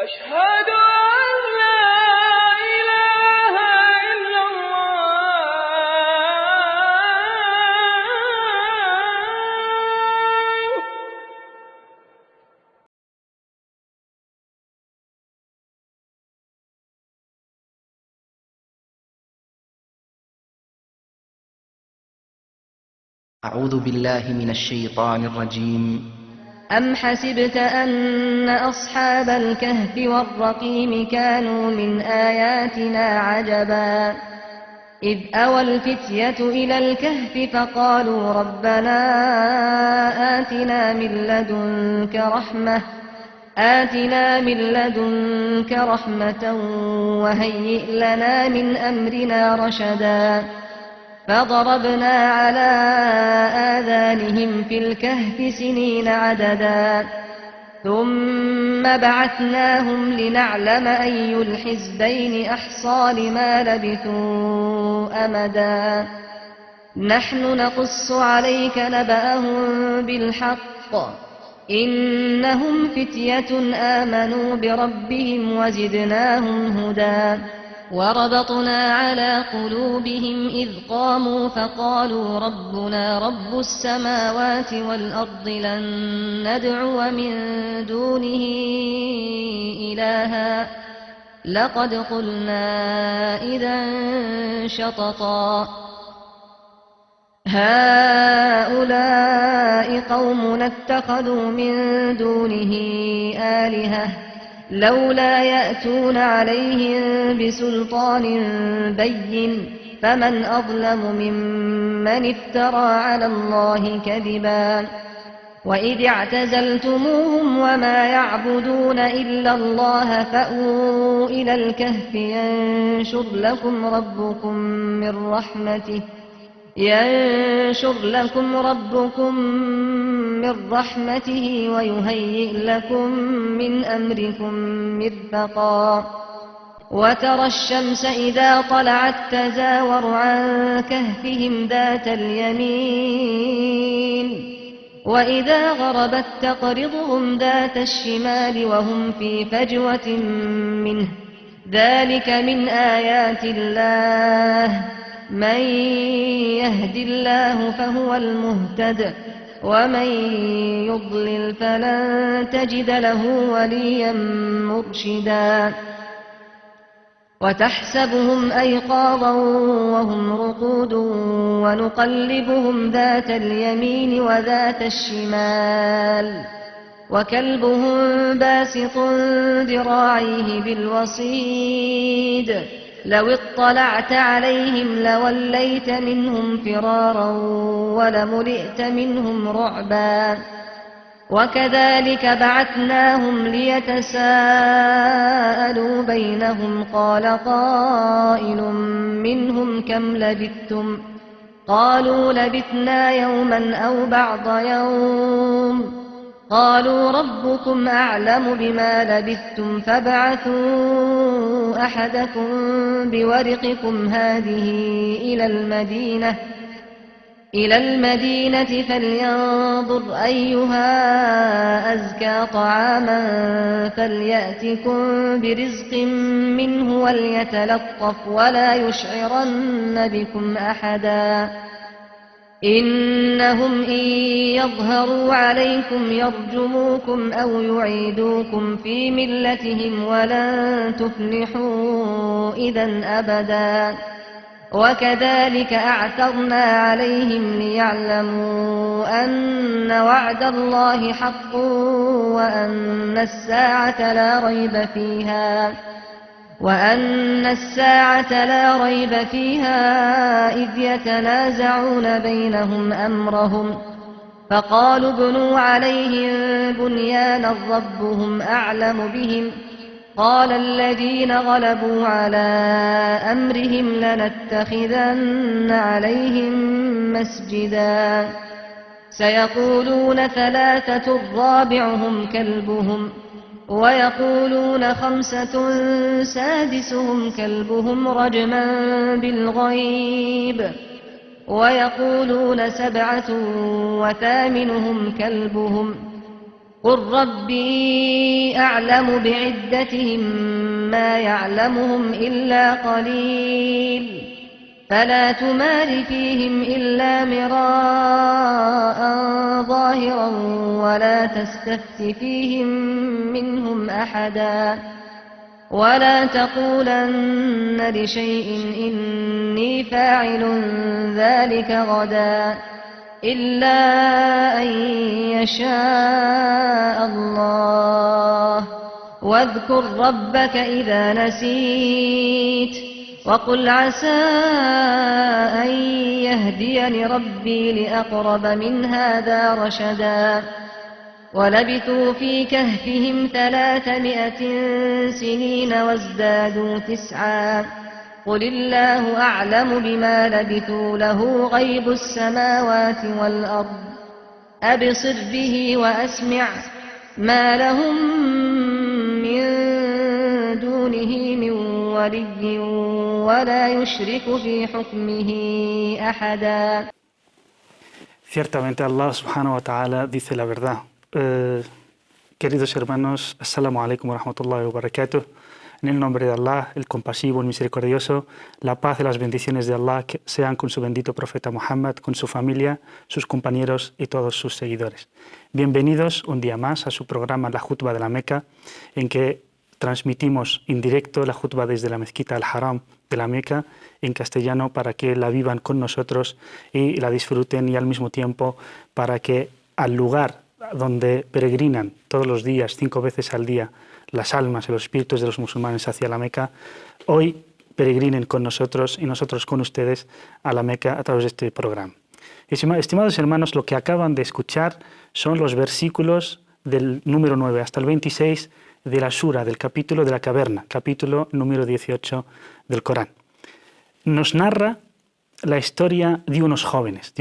أشهد أن لا إله إلا الله. أعوذ بالله من الشيطان الرجيم. أم حسبت أن أصحاب الكهف والرقيم كانوا من آياتنا عجبا إذ أوى الفتية إلى الكهف فقالوا ربنا آتنا من لدنك رحمة وهيئ لنا من أمرنا رشدا فضربنا على آذانهم في الكهف سنين عددا ثم بعثناهم لنعلم أي الحزبين أحصى لما لبثوا أمدا نحن نقص عليك نبأهم بالحق إنهم فتية آمنوا بربهم وزدناهم هدى وربطنا على قلوبهم إذ قاموا فقالوا ربنا رب السماوات والأرض لن ندعو من دونه إلها لقد قلنا إذا شططا هؤلاء قومنا اتخذوا من دونه آلهة لولا يأتون عليهم بسلطان بين فمن أظلم ممن افترى على الله كذبا وإذ اعتزلتموهم وما يعبدون إلا الله فأووا إلى الكهف ينشر لكم ربكم من رحمته ويهيئ لكم من أمركم مرفقا وترى الشمس إذا طلعت تزاور عن كهفهم ذات اليمين وإذا غربت تقرضهم ذات الشمال وهم في فجوة منه ذلك من آيات الله من يهد الله فهو المهتد ومن يضلل فلن تجد له وليا مرشدا وتحسبهم أيقاظا وهم رقود ونقلبهم ذات اليمين وذات الشمال وكلبهم باسط ذراعيه بالوصيد لو اطلعت عليهم لوليت منهم فرارا ولملئت منهم رعبا وكذلك بعثناهم ليتساءلوا بينهم قال قائل منهم كم لبثتم قالوا لبثنا يوما أو بعض يوم قالوا ربكم أعلم بما لبثتم فابعثوا أحدكم بورقكم هذه إلى المدينة فلينظر أيها أزكى طعاما فليأتكم برزق منه وليتلطف ولا يشعرن بكم أحدا إنهم إن يظهروا عليكم يرجموكم أو يعيدوكم في ملتهم ولن تفلحوا إذا أبدا وكذلك أعثرنا عليهم ليعلموا أن وعد الله حق وأن الساعة لا ريب فيها إذ يتنازعون بينهم أمرهم فقالوا ابنوا عليهم بنيانا ربهم أعلم بهم قال الذين غلبوا على أمرهم لنتخذن عليهم مسجدا سيقولون ثلاثة رابعهم كلبهم ويقولون خمسة سادسهم كلبهم رجما بالغيب ويقولون سبعة وثامنهم كلبهم قل ربي أعلم بعدتهم ما يعلمهم إلا قليل فلا تمار فيهم إلا مراء ظاهرا ولا تستفت فيهم منهم أحدا ولا تقولن لشيء إني فاعل ذلك غدا إلا أن يشاء الله واذكر ربك إذا نسيت وقل عسى أن يهديني ربي لأقرب من هذا رشدا ولبثوا في كهفهم 300 سنين وازدادوا 9 قل الله أعلم بما لبثوا له غيب السماوات والأرض أبصر به وأسمع ما لهم من دونه من ولي ولا يشرك في حكمه أحدا. Ciertamente Allah subhanahu wa ta'ala dice la verdad. Queridos hermanos, Assalamu alaikum wa rahmatullahi wa barakatuh. En el nombre de Allah, el compasivo, el misericordioso, la paz y las bendiciones de Allah sean con su bendito profeta Muhammad, con su familia, sus compañeros y todos sus seguidores. Bienvenidos un día más a su programa La Jutba de la Meca, en que transmitimos en directo la jutba desde la mezquita Al-Haram de la Meca en castellano para que la vivan con nosotros y la disfruten, y al mismo tiempo para que al lugar donde peregrinan todos los días, 5 veces al día, las almas y los espíritus de los musulmanes hacia la Meca, hoy peregrinen con nosotros y nosotros con ustedes a la Meca a través de este programa. Estimados hermanos, lo que acaban de escuchar son los versículos del número 9 hasta el 26 de la Sura, del capítulo de la caverna, capítulo número 18 del Corán. Nos narra la historia de unos jóvenes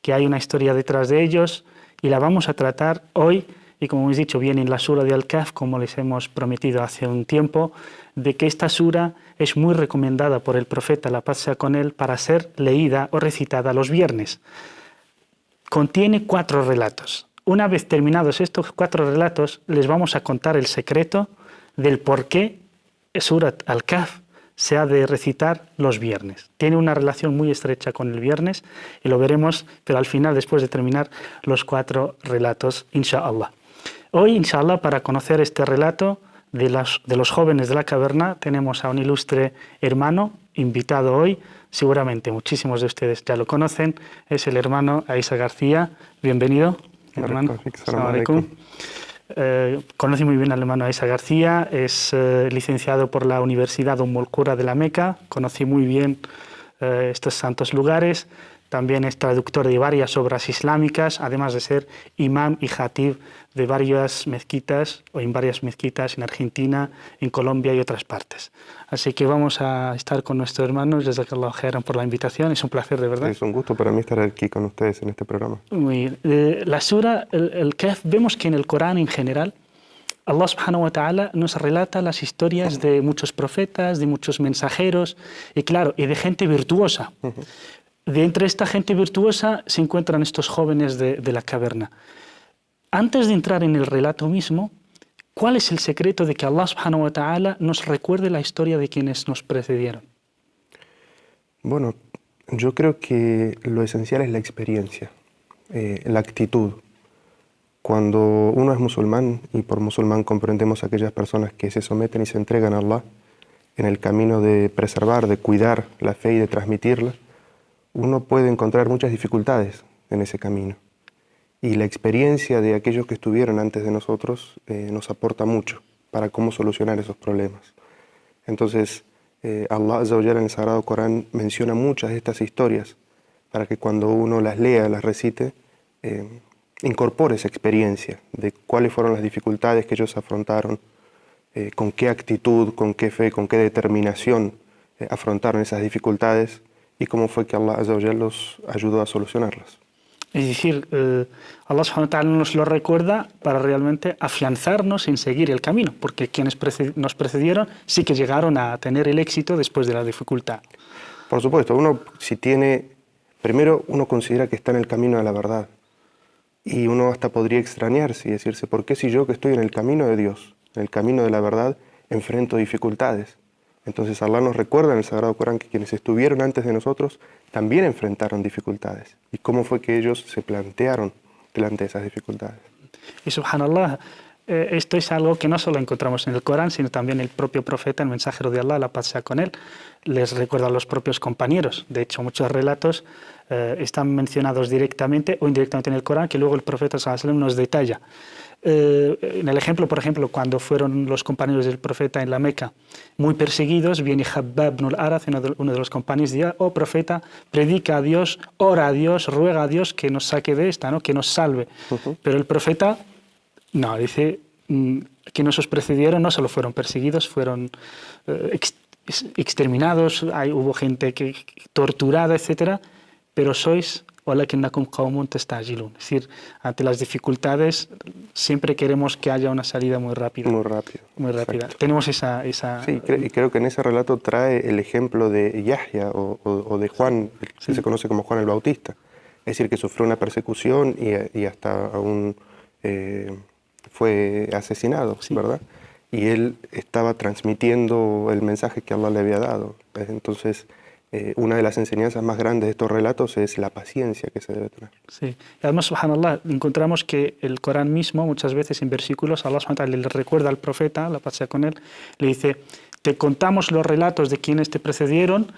que hay una historia detrás de ellos y la vamos a tratar hoy. Y como hemos dicho, viene en la Sura de Al-Kahf, como les hemos prometido hace un tiempo, de que esta Sura es muy recomendada por el profeta, la paz sea con él, para ser leída o recitada los viernes. Contiene 4 relatos. Una vez terminados estos 4 relatos, les vamos a contar el secreto del por qué Surat Al-Kahf se ha de recitar los viernes. Tiene una relación muy estrecha con el viernes y lo veremos, pero al final, después de terminar los 4 relatos, inshallah. Hoy, inshallah, para conocer este relato de los jóvenes de la caverna, tenemos a un ilustre hermano invitado hoy. Seguramente muchísimos de ustedes ya lo conocen. Es el hermano Aisa García. Bienvenido, hermano. Assalamu alaikum. Conocí muy bien al hermano Aisa García. Es licenciado por la Universidad Umm al-Qura de la Meca. Conocí muy bien estos santos lugares. También es traductor de varias obras islámicas, además de ser imam y jatib de varias mezquitas, o en varias mezquitas en Argentina, en Colombia y otras partes. Así que vamos a estar con nuestro hermano. Jazakallahu khairan por la invitación. Es un placer, de verdad. Es un gusto para mí estar aquí con ustedes en este programa. Muy bien. La sura, el Kahf, vemos que en el Corán en general, Allah subhanahu wa ta'ala nos relata las historias de muchos profetas, de muchos mensajeros, y claro, y de gente virtuosa. De entre esta gente virtuosa se encuentran estos jóvenes de la caverna. Antes de entrar en el relato mismo, ¿cuál es el secreto de que Allah subhanahu wa ta'ala nos recuerde la historia de quienes nos precedieron? Bueno, yo creo que lo esencial es la experiencia, la actitud. Cuando uno es musulmán, y por musulmán comprendemos a aquellas personas que se someten y se entregan a Allah en el camino de preservar, de cuidar la fe y de transmitirla, uno puede encontrar muchas dificultades en ese camino. Y la experiencia de aquellos que estuvieron antes de nosotros nos aporta mucho para cómo solucionar esos problemas. Entonces, Allah Azza wa Jalla en el Sagrado Corán menciona muchas de estas historias para que cuando uno las lea, las recite, incorpore esa experiencia de cuáles fueron las dificultades que ellos afrontaron, con qué actitud, con qué fe, con qué determinación afrontaron esas dificultades y cómo fue que Allah Azza wa Jal los ayudó a solucionarlas. Es decir, Allah subhanahu wa ta'ala nos lo recuerda para realmente afianzarnos en seguir el camino, porque quienes nos precedieron sí que llegaron a tener el éxito después de la dificultad. Por supuesto, primero uno considera que está en el camino de la verdad y uno hasta podría extrañarse y decirse, ¿por qué si yo que estoy en el camino de Dios, en el camino de la verdad, enfrento dificultades? Entonces Allah nos recuerda en el Sagrado Corán que quienes estuvieron antes de nosotros también enfrentaron dificultades. ¿Y cómo fue que ellos se plantearon delante de esas dificultades? Y subhanallah, esto es algo que no solo encontramos en el Corán, sino también el propio profeta, el mensajero de Allah, la paz sea con él, les recuerda a los propios compañeros. De hecho, muchos relatos están mencionados directamente o indirectamente en el Corán, que luego el profeta sallallahu alaihi wasallam nos detalla. En el ejemplo, por ejemplo, cuando fueron los compañeros del profeta en la Meca muy perseguidos, viene Habbab ibn al-Arath, uno de los compañeros, y dice: oh profeta, predica a Dios, ora a Dios, ruega a Dios que nos saque de esta, ¿no? Que nos salve. Pero el profeta no, dice que nuestros precedieron no solo fueron perseguidos, fueron exterminados, hubo gente torturada, etc. Pero sois walakinnakum qawmun tastajilun. Es decir, ante las dificultades siempre queremos que haya una salida muy rápida. Muy rápido. Muy rápida. Exacto. Tenemos esa... Sí, y creo que en ese relato trae el ejemplo de Yahya o de Juan, que se conoce como Juan el Bautista. Es decir, que sufrió una persecución y hasta aún fue asesinado, sí, ¿verdad? Y él estaba transmitiendo el mensaje que Allah le había dado. Entonces, una de las enseñanzas más grandes de estos relatos es la paciencia que se debe tener. Sí. Y además, subhanallah, encontramos que el Corán mismo, muchas veces en versículos, Allah subhanahu wa ta'ala le recuerda al profeta, la paz sea con él, le dice: te contamos los relatos de quienes te precedieron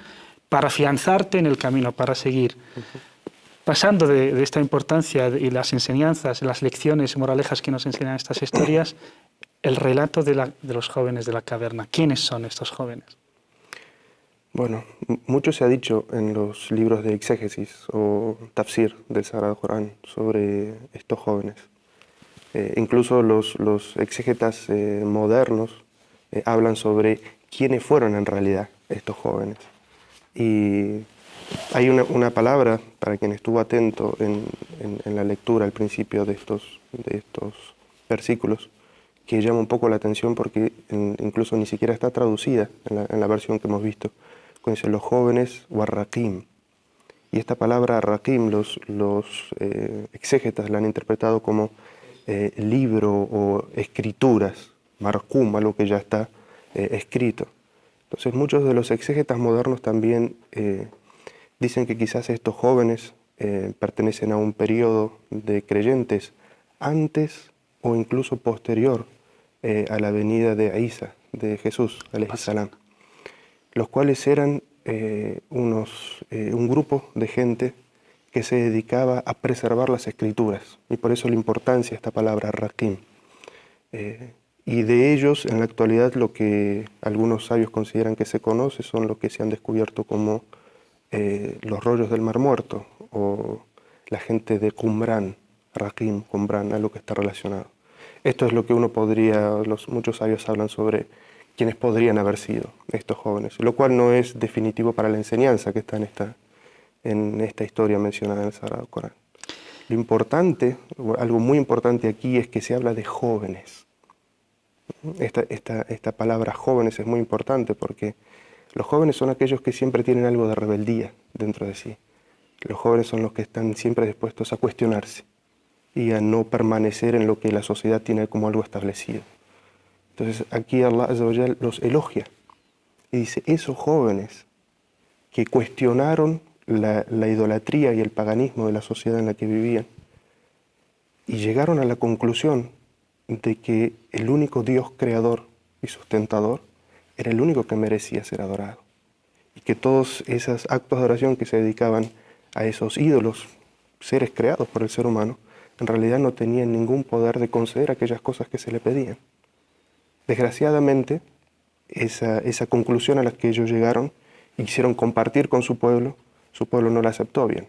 para afianzarte en el camino, para seguir. Pasando de esta importancia y las enseñanzas, las lecciones y moralejas que nos enseñan estas historias, el relato de los jóvenes de la caverna. ¿Quiénes son estos jóvenes? Bueno, mucho se ha dicho en los libros de exégesis o tafsir del Sagrado Corán sobre estos jóvenes. Incluso los exégetas modernos hablan sobre quiénes fueron en realidad estos jóvenes. Y hay una palabra, para quien estuvo atento en la lectura al principio de estos versículos, que llama un poco la atención porque incluso ni siquiera está traducida en la versión que hemos visto. Cuando dice los jóvenes warraqim. Y esta palabra arraqim los exégetas la han interpretado como libro o escrituras, marqum, algo que ya está escrito. Entonces muchos de los exégetas modernos también dicen que quizás estos jóvenes pertenecen a un periodo de creyentes antes o incluso posterior a la venida de Isa, de Jesús, alayhi salam, los cuales eran un grupo de gente que se dedicaba a preservar las escrituras, y por eso la importancia de esta palabra raqim. Y de ellos, en la actualidad, lo que algunos sabios consideran que se conoce son lo que se han descubierto como los rollos del Mar Muerto, o la gente de Qumran, Raqim, Qumran, algo que está relacionado. Esto es lo que muchos sabios hablan sobre quienes podrían haber sido estos jóvenes, lo cual no es definitivo para la enseñanza que está en esta historia mencionada en el Sagrado Corán. Lo importante, algo muy importante aquí, es que se habla de jóvenes. Esta palabra jóvenes es muy importante porque los jóvenes son aquellos que siempre tienen algo de rebeldía dentro de sí. Los jóvenes son los que están siempre dispuestos a cuestionarse y a no permanecer en lo que la sociedad tiene como algo establecido. Entonces aquí Allah Azza wa Jal los elogia y dice: esos jóvenes que cuestionaron la idolatría y el paganismo de la sociedad en la que vivían y llegaron a la conclusión de que el único Dios creador y sustentador era el único que merecía ser adorado, y que todos esos actos de oración que se dedicaban a esos ídolos, seres creados por el ser humano, en realidad no tenían ningún poder de conceder aquellas cosas que se le pedían. Desgraciadamente, esa conclusión a la que ellos llegaron y quisieron compartir con su pueblo no la aceptó bien.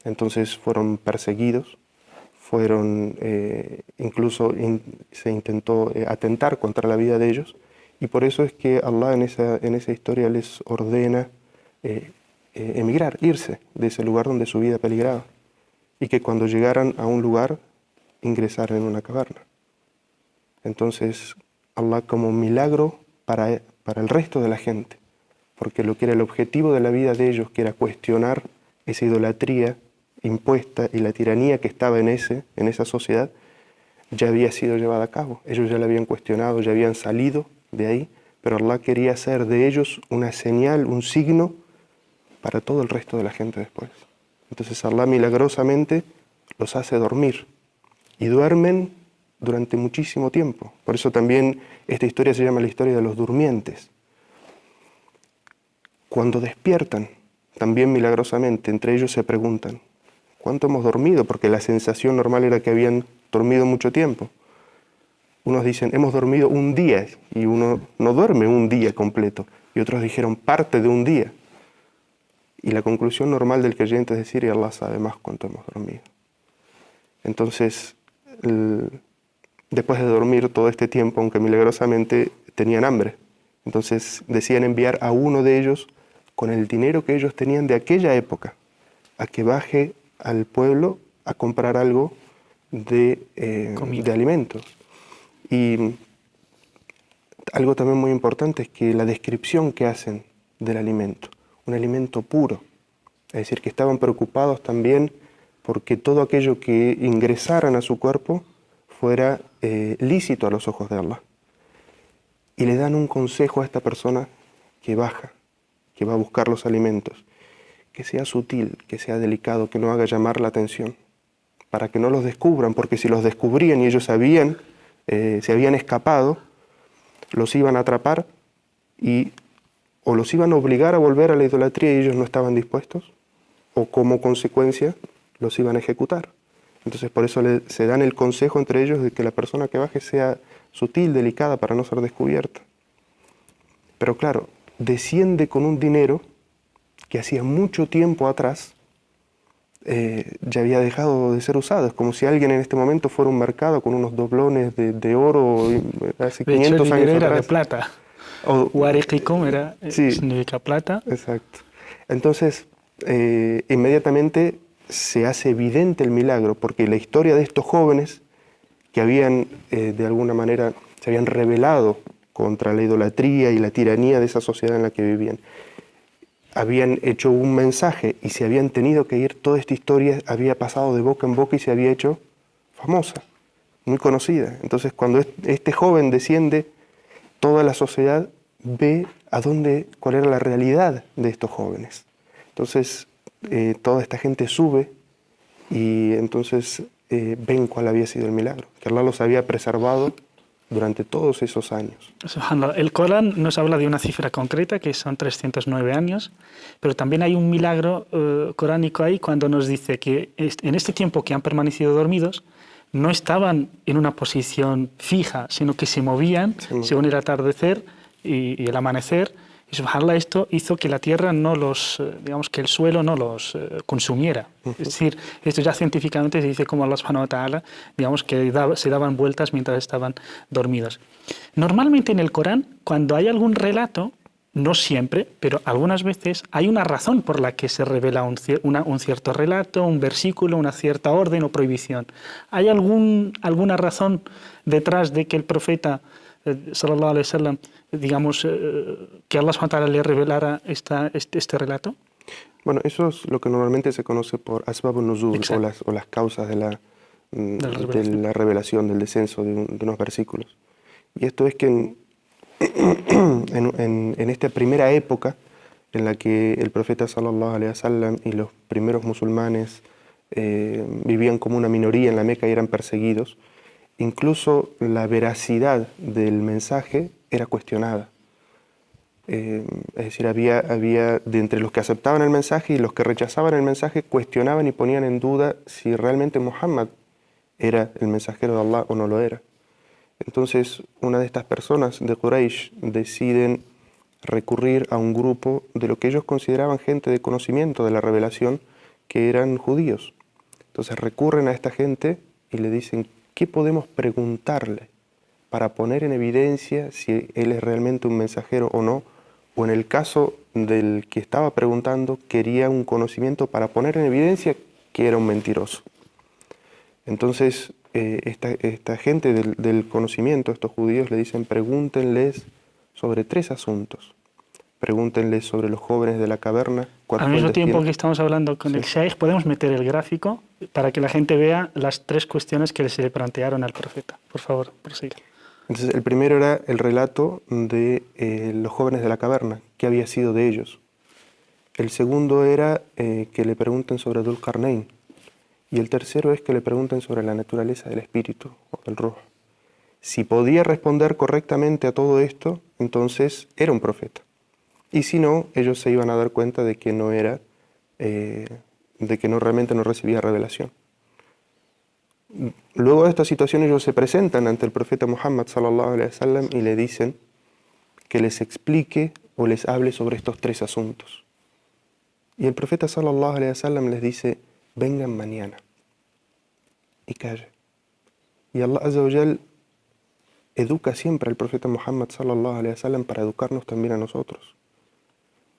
Entonces fueron perseguidos, fueron, incluso se intentó atentar contra la vida de ellos, y por eso es que Allah en esa historia les ordena emigrar, irse de ese lugar donde su vida peligraba, y que cuando llegaran a un lugar ingresaran en una caverna. Entonces Allah, como milagro para el resto de la gente, porque lo que era el objetivo de la vida de ellos, que era cuestionar esa idolatría impuesta y la tiranía que estaba en esa sociedad, ya había sido llevada a cabo. Ellos ya la habían cuestionado, ya habían salido de ahí, pero Allah quería hacer de ellos una señal, un signo para todo el resto de la gente después. Entonces Allah milagrosamente los hace dormir, y duermen durante muchísimo tiempo. Por eso también esta historia se llama la historia de los durmientes. Cuando despiertan, también milagrosamente, entre ellos se preguntan, ¿cuánto hemos dormido? Porque la sensación normal era que habían dormido mucho tiempo. Unos dicen, hemos dormido un día, y uno no duerme un día completo. Y otros dijeron, parte de un día. Y la conclusión normal del creyente es decir, y Allah sabe más cuánto hemos dormido. Entonces, después de dormir todo este tiempo, aunque milagrosamente tenían hambre, entonces decían enviar a uno de ellos con el dinero que ellos tenían de aquella época, a que baje al pueblo a comprar algo de alimentos. Y algo también muy importante es que la descripción que hacen del alimento, un alimento puro, es decir, que estaban preocupados también porque todo aquello que ingresaran a su cuerpo fuera lícito a los ojos de Allah. Y le dan un consejo a esta persona que baja, que va a buscar los alimentos, que sea sutil, que sea delicado, que no haga llamar la atención, para que no los descubran, porque si los descubrían y ellos se habían escapado, los iban a atrapar y o los iban a obligar a volver a la idolatría y ellos no estaban dispuestos, o como consecuencia los iban a ejecutar. Entonces por eso se dan el consejo entre ellos de que la persona que baje sea sutil, delicada, para no ser descubierta. Pero claro, desciende con un dinero que hacía mucho tiempo atrás ya había dejado de ser usado. Es como si alguien en este momento fuera a un mercado con unos doblones de oro hace 500 años era atrás. de plata. Wariqikum significa plata. Exacto. Entonces, inmediatamente se hace evidente el milagro, porque la historia de estos jóvenes que habían, de alguna manera, se habían rebelado contra la idolatría y la tiranía de esa sociedad en la que vivían, habían hecho un mensaje y se habían tenido que ir. Toda esta historia había pasado de boca en boca y se había hecho famosa, muy conocida. Entonces, cuando este joven desciende, toda la sociedad ve cuál era la realidad de estos jóvenes. Entonces, toda esta gente sube y entonces ven cuál había sido el milagro, que Allah los había preservado durante todos esos años. El Corán nos habla de una cifra concreta, que son 309 años, pero también hay un milagro coránico ahí cuando nos dice que en este tiempo que han permanecido dormidos, no estaban en una posición fija, sino que se movían según el atardecer y el amanecer. Y subhanallah, esto hizo que la tierra digamos que el suelo no los consumiera. Es decir, esto ya científicamente se dice como Allah subhanahu wa ta'ala, digamos que se daban vueltas mientras estaban dormidos. Normalmente en el Corán, cuando hay algún relato, no siempre, pero algunas veces hay una razón por la que se revela un cierto relato, un versículo, una cierta orden o prohibición. ¿Hay alguna razón detrás de que el profeta sallallahu alaihi wasallam, digamos, que Allah subhanahu wa ta'ala le revelara este relato? Bueno, eso es lo que normalmente se conoce por Asbabun Nuzul, o las causas de la revelación, del descenso de unos versículos. Y esto es que en esta primera época en la que el profeta sallallahu alaihi wasallam y los primeros musulmanes vivían como una minoría en la Meca y eran perseguidos, incluso la veracidad del mensaje era cuestionada. Es decir, había de entre los que aceptaban el mensaje y los que rechazaban el mensaje, cuestionaban y ponían en duda si realmente Muhammad era el mensajero de Allah o no lo era. Entonces, una de estas personas de Quraysh deciden recurrir a un grupo de lo que ellos consideraban gente de conocimiento de la revelación, que eran judíos. Entonces recurren a esta gente y le dicen, ¿qué podemos preguntarle para poner en evidencia si él es realmente un mensajero o no? O en el caso del que estaba preguntando, quería un conocimiento para poner en evidencia que era un mentiroso. Entonces, esta gente del conocimiento, estos judíos, le dicen, pregúntenles sobre 3 asuntos. Pregúntenles sobre los jóvenes de la caverna. Al mismo tiempo que estamos hablando con el Sheikh, podemos meter el gráfico para que la gente vea las 3 cuestiones que se le plantearon al profeta. Por favor, prosiga. Entonces, el primero era el relato de los jóvenes de la caverna, qué había sido de ellos. El segundo era que le pregunten sobre Dhul Qarnayn. Y el tercero es que le pregunten sobre la naturaleza del espíritu o del ruh. Si podía responder correctamente a todo esto, entonces era un profeta. Y si no, ellos se iban a dar cuenta de que no era, de que realmente no recibía revelación. Luego de esta situación ellos se presentan ante el profeta Muhammad sallallahu alaihi wasallam y le dicen que les explique o les hable sobre estos 3 asuntos. Y el profeta sallallahu alaihi wasallam les dice, vengan mañana, y calle. Y Allah Azza wa Jal educa siempre al profeta Muhammad sallallahu alaihi wasallam para educarnos también a nosotros.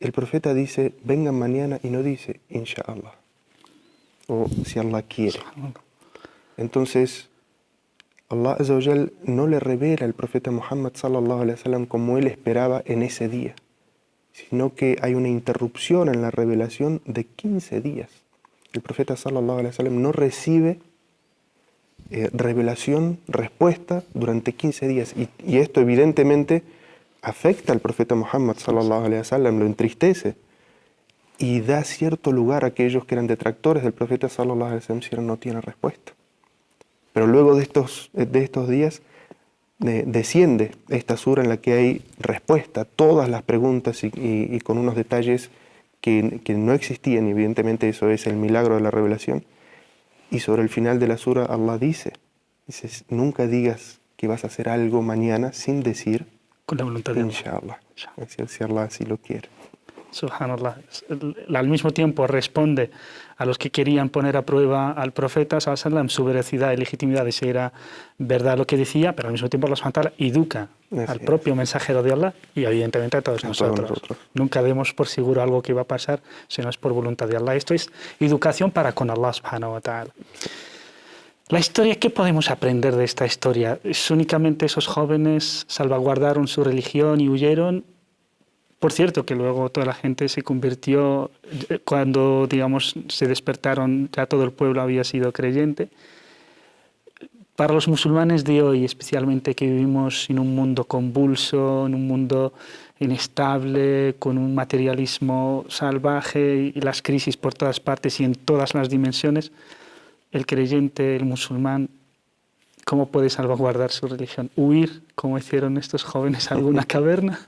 El profeta dice, vengan mañana, y no dice, inshallah, o si Allah quiere. Entonces, Allah Azza wa Jal no le revela al profeta Muhammad sallallahu alaihi wasallam como él esperaba en ese día, sino que hay una interrupción en la revelación de 15 días. El profeta sallallahu alaihi wasallam no recibe revelación, respuesta durante 15 días. Y esto evidentemente afecta al profeta Muhammad sallallahu alaihi wasallam, lo entristece y da cierto lugar a aquellos que eran detractores del profeta sallallahu alaihi wasallam si no tiene respuesta. Pero luego de estos días desciende esta sura en la que hay respuesta a todas las preguntas y con unos detalles que no existían, y evidentemente eso es el milagro de la revelación. Y sobre el final de la sura Allah dice, nunca digas que vas a hacer algo mañana sin decir con la voluntad de Allah. Inshallah, si Allah así lo quiere. Subhanallah. Al mismo tiempo responde a los que querían poner a prueba al profeta sallallahu alaihi wasallam su veracidad y legitimidad de si era verdad lo que decía, pero al mismo tiempo Allah subhanahu wa ta'ala educa al propio mensajero de Allah y evidentemente a todos nosotros. Nunca demos por seguro algo que va a pasar si no es por voluntad de Allah. Esto es educación para con Allah subhanahu wa ta'ala. La historia, ¿qué podemos aprender de esta historia? ¿Es únicamente esos jóvenes salvaguardaron su religión y huyeron? Por cierto, que luego toda la gente se convirtió, cuando, digamos, se despertaron, ya todo el pueblo había sido creyente. Para los musulmanes de hoy, especialmente que vivimos en un mundo convulso, en un mundo inestable, con un materialismo salvaje y las crisis por todas partes y en todas las dimensiones, el creyente, el musulmán, ¿cómo puede salvaguardar su religión? ¿Huir, como hicieron estos jóvenes, a alguna caverna?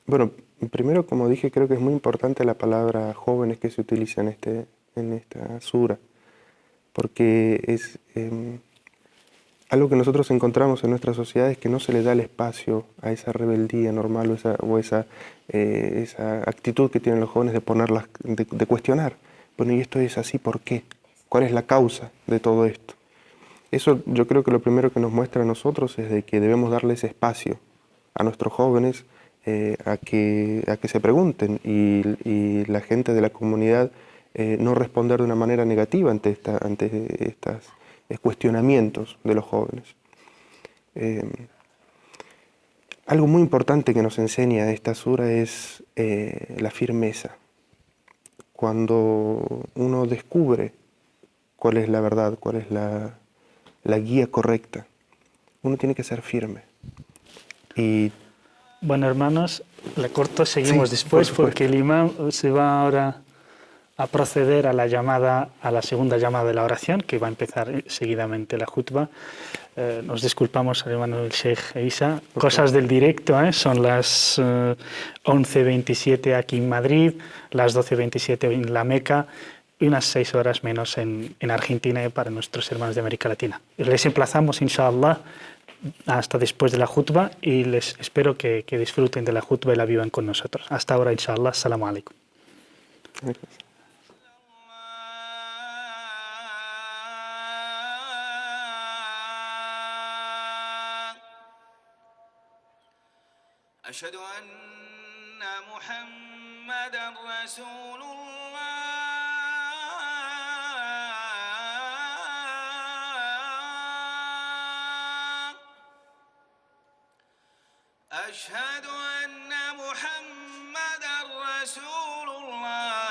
Bueno, primero, como dije, creo que es muy importante la palabra jóvenes que se utiliza en esta sura, porque es algo que nosotros encontramos en nuestra sociedad, es que no se le da el espacio a esa rebeldía normal o esa actitud que tienen los jóvenes de cuestionar. Bueno, ¿y esto es así por qué? ¿Cuál es la causa de todo esto? Eso yo creo que lo primero que nos muestra a nosotros es de que debemos darle ese espacio a nuestros jóvenes a que se pregunten y la gente de la comunidad no responder de una manera negativa ante estos cuestionamientos de los jóvenes. Algo muy importante que nos enseña esta sura es la firmeza. Cuando uno descubre cuál es la verdad, cuál es la guía correcta, uno tiene que ser firme. Y bueno, hermanos, le corto, seguimos después porque el imán se va ahora a proceder a la segunda llamada de la oración, que va a empezar seguidamente la jutba. Nos disculpamos al hermano del Sheikh Isa. Cosas del directo, son las 11:27 aquí en Madrid, las 12:27 en la Meca y unas 6 horas menos en Argentina para nuestros hermanos de América Latina. Les emplazamos, inshallah, hasta después de la jutba y les espero que disfruten de la jutba y la vivan con nosotros. Hasta ahora, inshallah. Assalamu alaikum. أشهد أن محمدًا رسول الله أشهد أن محمدًا رسول الله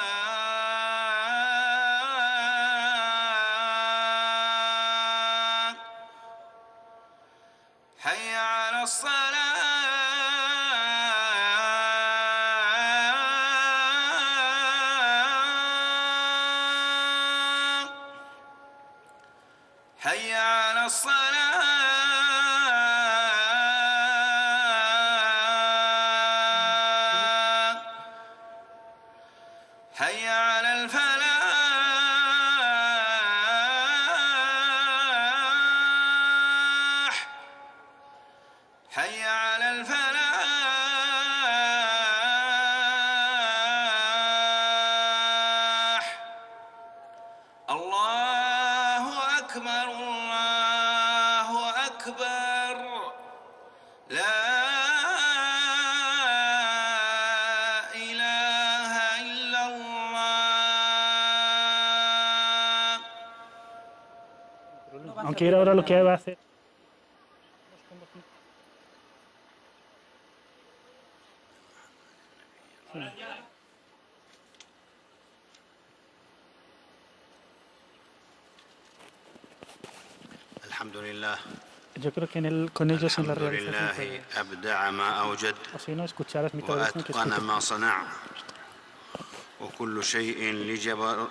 حي على الصلاة حي على الصلاة حي على الفلاح حي على الفلاح الله أكبر الله أكبر لا إله إلا الله Aunque él ahora lo que va a hacer. الحمد لله Yo creo que con ellos en la الحمد realización. لله أبدع ما أوجد O si no escucharas mi traducción que وأتقن escucho. ما صنع وكل شيء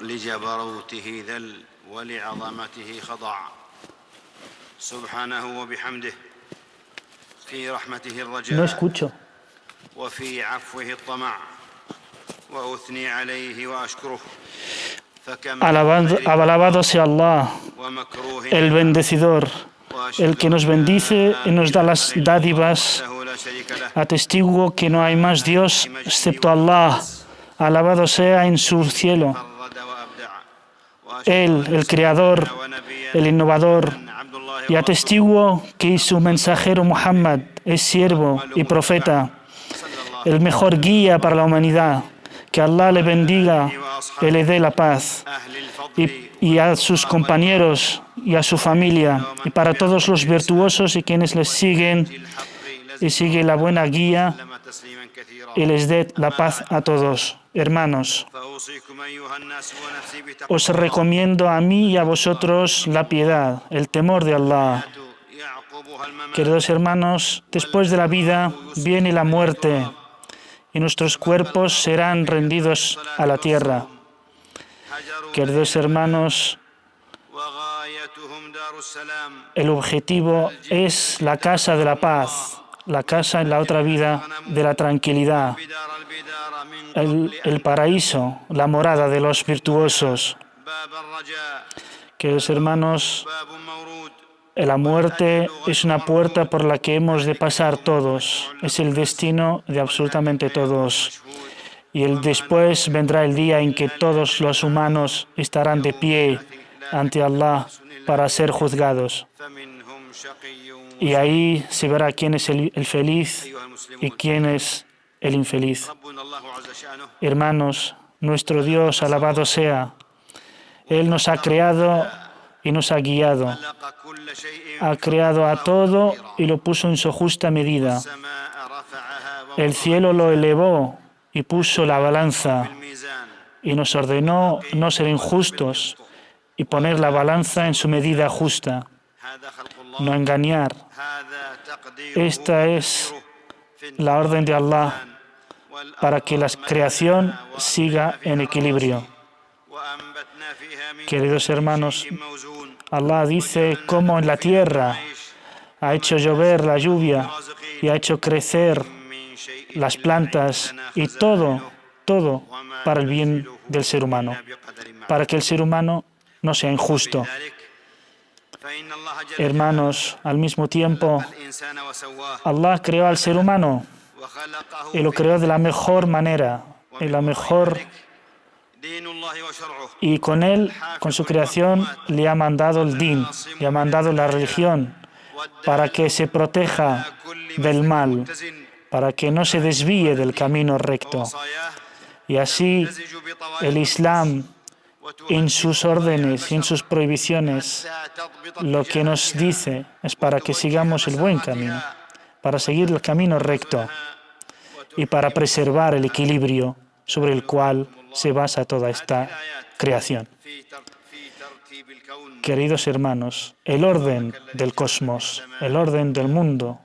لجبروته ذل ولعظمته خضع سبحانه وبحمده في رحمته No الرجاء escucho. وفي عفوه الطمع وأثني عليه وأشكره فكم Alabado sea Allah, ومكروه el bendecidor, el que nos bendice y nos da las dádivas. وحده لا شريك له Atestiguo que no hay más Dios excepto Allah. Alabado sea en su cielo. فرد وأبدع Él, el Creador, el Innovador. عبد الله Y atestiguo que su mensajero Muhammad es siervo y profeta, el mejor guía para la humanidad. Que Allah le bendiga y le dé la paz. أهل الفضل Y a sus compañeros y a su familia. Y para todos los virtuosos y quienes les siguen الحق y siguen la buena guía لما تسليما كثيرا y les dé la paz a todos. Hermanos, فأوصيكم أيها الناس ونفسي بتقوى os recomiendo a mí y a vosotros la piedad, el temor de Allah. يعقبها الممات Queridos hermanos, después de la vida viene la muerte y nuestros cuerpos serán rendidos a la tierra. حجروا Queridos hermanos, وغايتهم دار السلام el objetivo es la casa de la paz, la casa en la otra vida de la tranquilidad, بدار البدار من el paraíso, la morada de los virtuosos. باب الرجاء Queridos hermanos, باب مورود la muerte es una puerta por la que hemos de pasar todos, es el destino de absolutamente todos. Y después vendrá el día en que todos los humanos estarán de pie ante Allah para ser juzgados. فمنهم شقي Y ahí se verá quién es el feliz أيها y المسلمون quién es el infeliz. ربنا الله عز شأنه Hermanos, nuestro Dios, alabado sea, Él nos ha creado y nos ha guiado. خلق كل شيء Ha creado a todo y lo puso en su justa medida. السماء رفعها El cielo lo elevó y puso la balanza بالميزان y nos ordenó no ser injustos y poner la balanza en su medida justa, هذا خلق الله no engañar. هذا تقديره Esta es la orden de Allah para que la creación siga en equilibrio. وأنبتنا فيها من Queridos hermanos, شيء موزون Allah dice cómo en la tierra ha hecho llover la lluvia y ha hecho crecer من شيء las plantas y todo para el bien del ser humano, para que el ser humano no sea injusto. فإن الله جل Hermanos, al mismo tiempo, الإنسان وسواه Allah creó al ser humano وخلقه y lo creó de la mejor manera, de la mejor, دين الله وشرعه y con él, con su creación, le ha mandado el din, le ha mandado la religión, para que se proteja del mal para que no se desvíe del camino recto. Y así el Islam, en sus órdenes y en sus prohibiciones, lo que nos dice es para que sigamos el buen camino, para seguir el camino recto y para preservar el equilibrio sobre el cual se basa toda esta creación. Queridos hermanos, el orden del cosmos, el orden del mundo,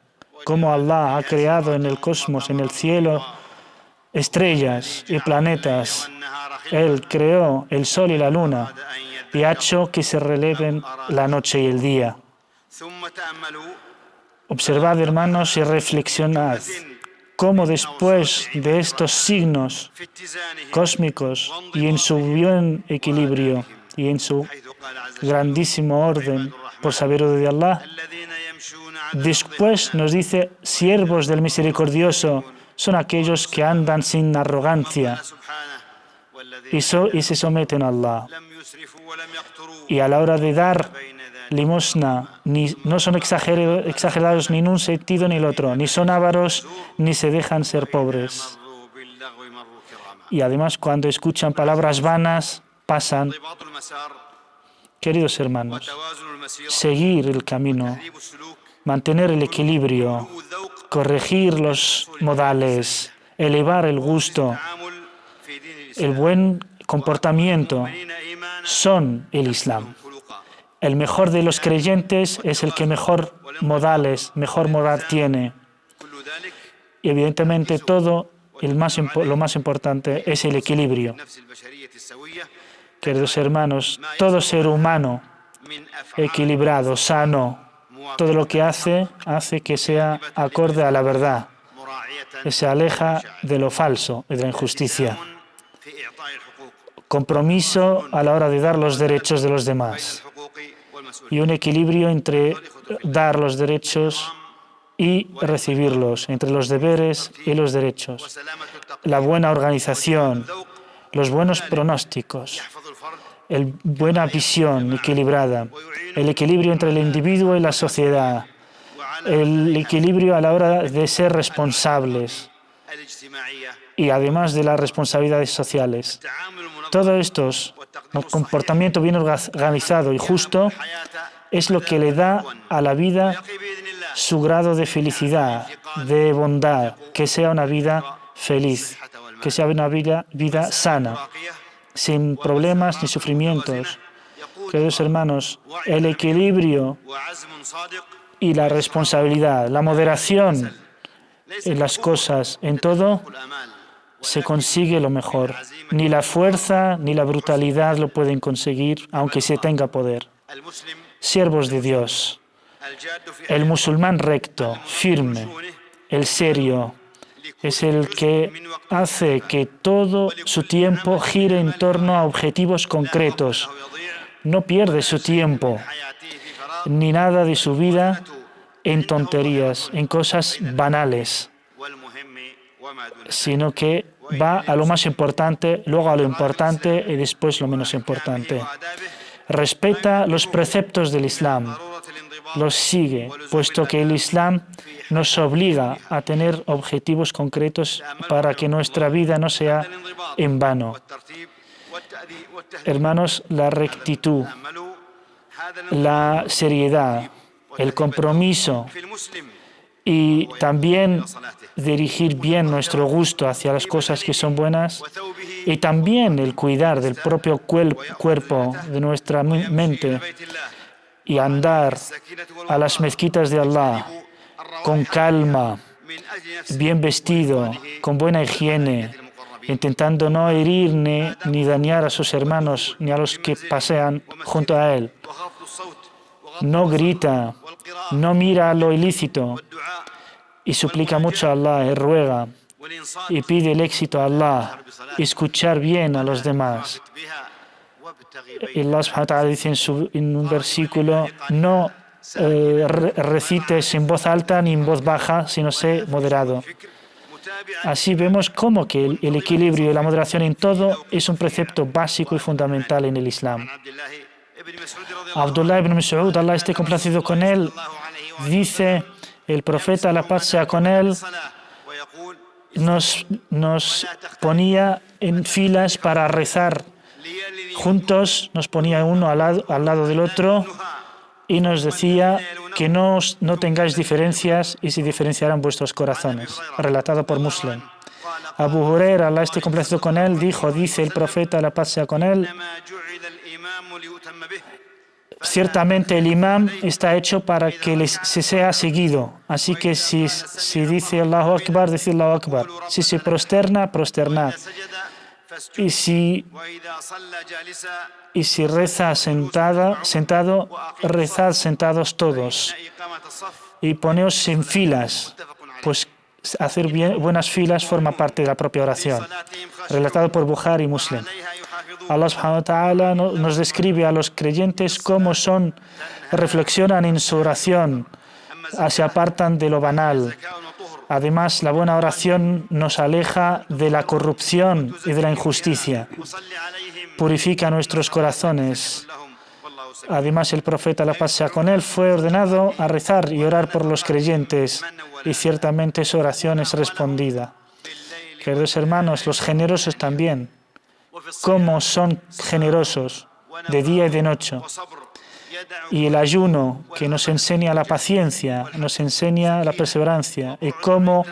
cómo Allah ha creado en el cosmos, en el cielo, estrellas y planetas. Él creó el sol y la luna y ha hecho que se releven la noche y el día. Observad, hermanos, y reflexionad cómo después de estos signos cósmicos y en su buen equilibrio y en su grandísimo orden por sabiduría de Allah, después nos dice, siervos del misericordioso son aquellos que andan sin arrogancia y se someten a Allah. Y a la hora de dar limosna, no son exagerados ni en un sentido ni en el otro, ni son ávaros, ni se dejan ser pobres. Y además, cuando escuchan palabras vanas, pasan. Queridos hermanos, seguir el camino, mantener el equilibrio, corregir los modales, elevar el gusto, el buen comportamiento, son el Islam. El mejor de los creyentes es el que mejor modales, mejor moral tiene. Y evidentemente todo, lo más importante es el equilibrio. Queridos hermanos, todo ser humano equilibrado, sano, todo lo que hace que sea acorde a la verdad, que se aleja de lo falso y de la injusticia. Compromiso a la hora de dar los derechos de los demás y un equilibrio entre dar los derechos y recibirlos, entre los deberes y los derechos. La buena organización, los buenos pronósticos, la buena visión equilibrada, el equilibrio entre el individuo y la sociedad, el equilibrio a la hora de ser responsables y además de las responsabilidades sociales. Todo esto, un comportamiento bien organizado y justo, es lo que le da a la vida su grado de felicidad, de bondad, que sea una vida feliz, que sea una vida sana, sin problemas ni sufrimientos. Queridos hermanos, el equilibrio y la responsabilidad, la moderación en las cosas, en todo, se consigue lo mejor. Ni la fuerza ni la brutalidad lo pueden conseguir, aunque se tenga poder. Siervos de Dios, el musulmán recto, firme, el serio, es el que hace que todo su tiempo gire en torno a objetivos concretos. No pierde su tiempo ni nada de su vida en tonterías, en cosas banales, sino que va a lo más importante, luego a lo importante y después lo menos importante. Respeta los preceptos del Islam, los sigue, puesto que el Islam nos obliga a tener objetivos concretos para que nuestra vida no sea en vano. Hermanos, la rectitud, la seriedad, el compromiso y también dirigir bien nuestro gusto hacia las cosas que son buenas y también el cuidar del propio cuerpo, de nuestra mente y andar a las mezquitas de Allah con calma, bien vestido, con buena higiene, intentando no herir ni dañar a sus hermanos ni a los que pasean junto a él. No grita, no mira a lo ilícito y suplica mucho a Allah y ruega y pide el éxito a Allah, escuchar bien a los demás. Y Allah subhanahu wa ta'ala dice en un versículo, no recites en voz alta ni en voz baja, sino sé moderado. Así vemos cómo que el equilibrio y la moderación en todo es un precepto básico y fundamental en el Islam. Abdullah ibn Mas'ud, Allah esté complacido con él, dice, el profeta, la paz sea con él, ويقول nos ponía en filas para rezar juntos, nos ponía uno al lado del otro y nos decía que no tengáis diferencias y se diferenciarán vuestros corazones. Relatado por Muslim. Abu Huraira, Allah esté complacido con él, dice el profeta, la paz sea con él, إنما جعل الإمام ليؤتم به ciertamente el imam está hecho para que se sea seguido. Así que si dice Allahu Akbar, decid Allahu Akbar. Si se prosterna, prosternad. سجد فاسجد Y si reza sentado, rezad sentados todos. إقامة الصف Y poneos en filas, pues hacer buenas filas forma parte de la propia oración. Relatado por Bukhari y Muslim. Allah subhanahu wa ta'ala nos describe a los creyentes cómo reflexionan en su oración, se apartan de lo banal. Además, la buena oración nos aleja de la corrupción y de la injusticia. Purifica nuestros corazones. Además, el profeta, la paz sea con él, fue ordenado a rezar y orar por los creyentes, y ciertamente su oración es respondida. Queridos hermanos, los generosos también, cómo son generosos de día y de noche. Y el ayuno, que nos enseña la paciencia, nos enseña la perseverancia, y cómo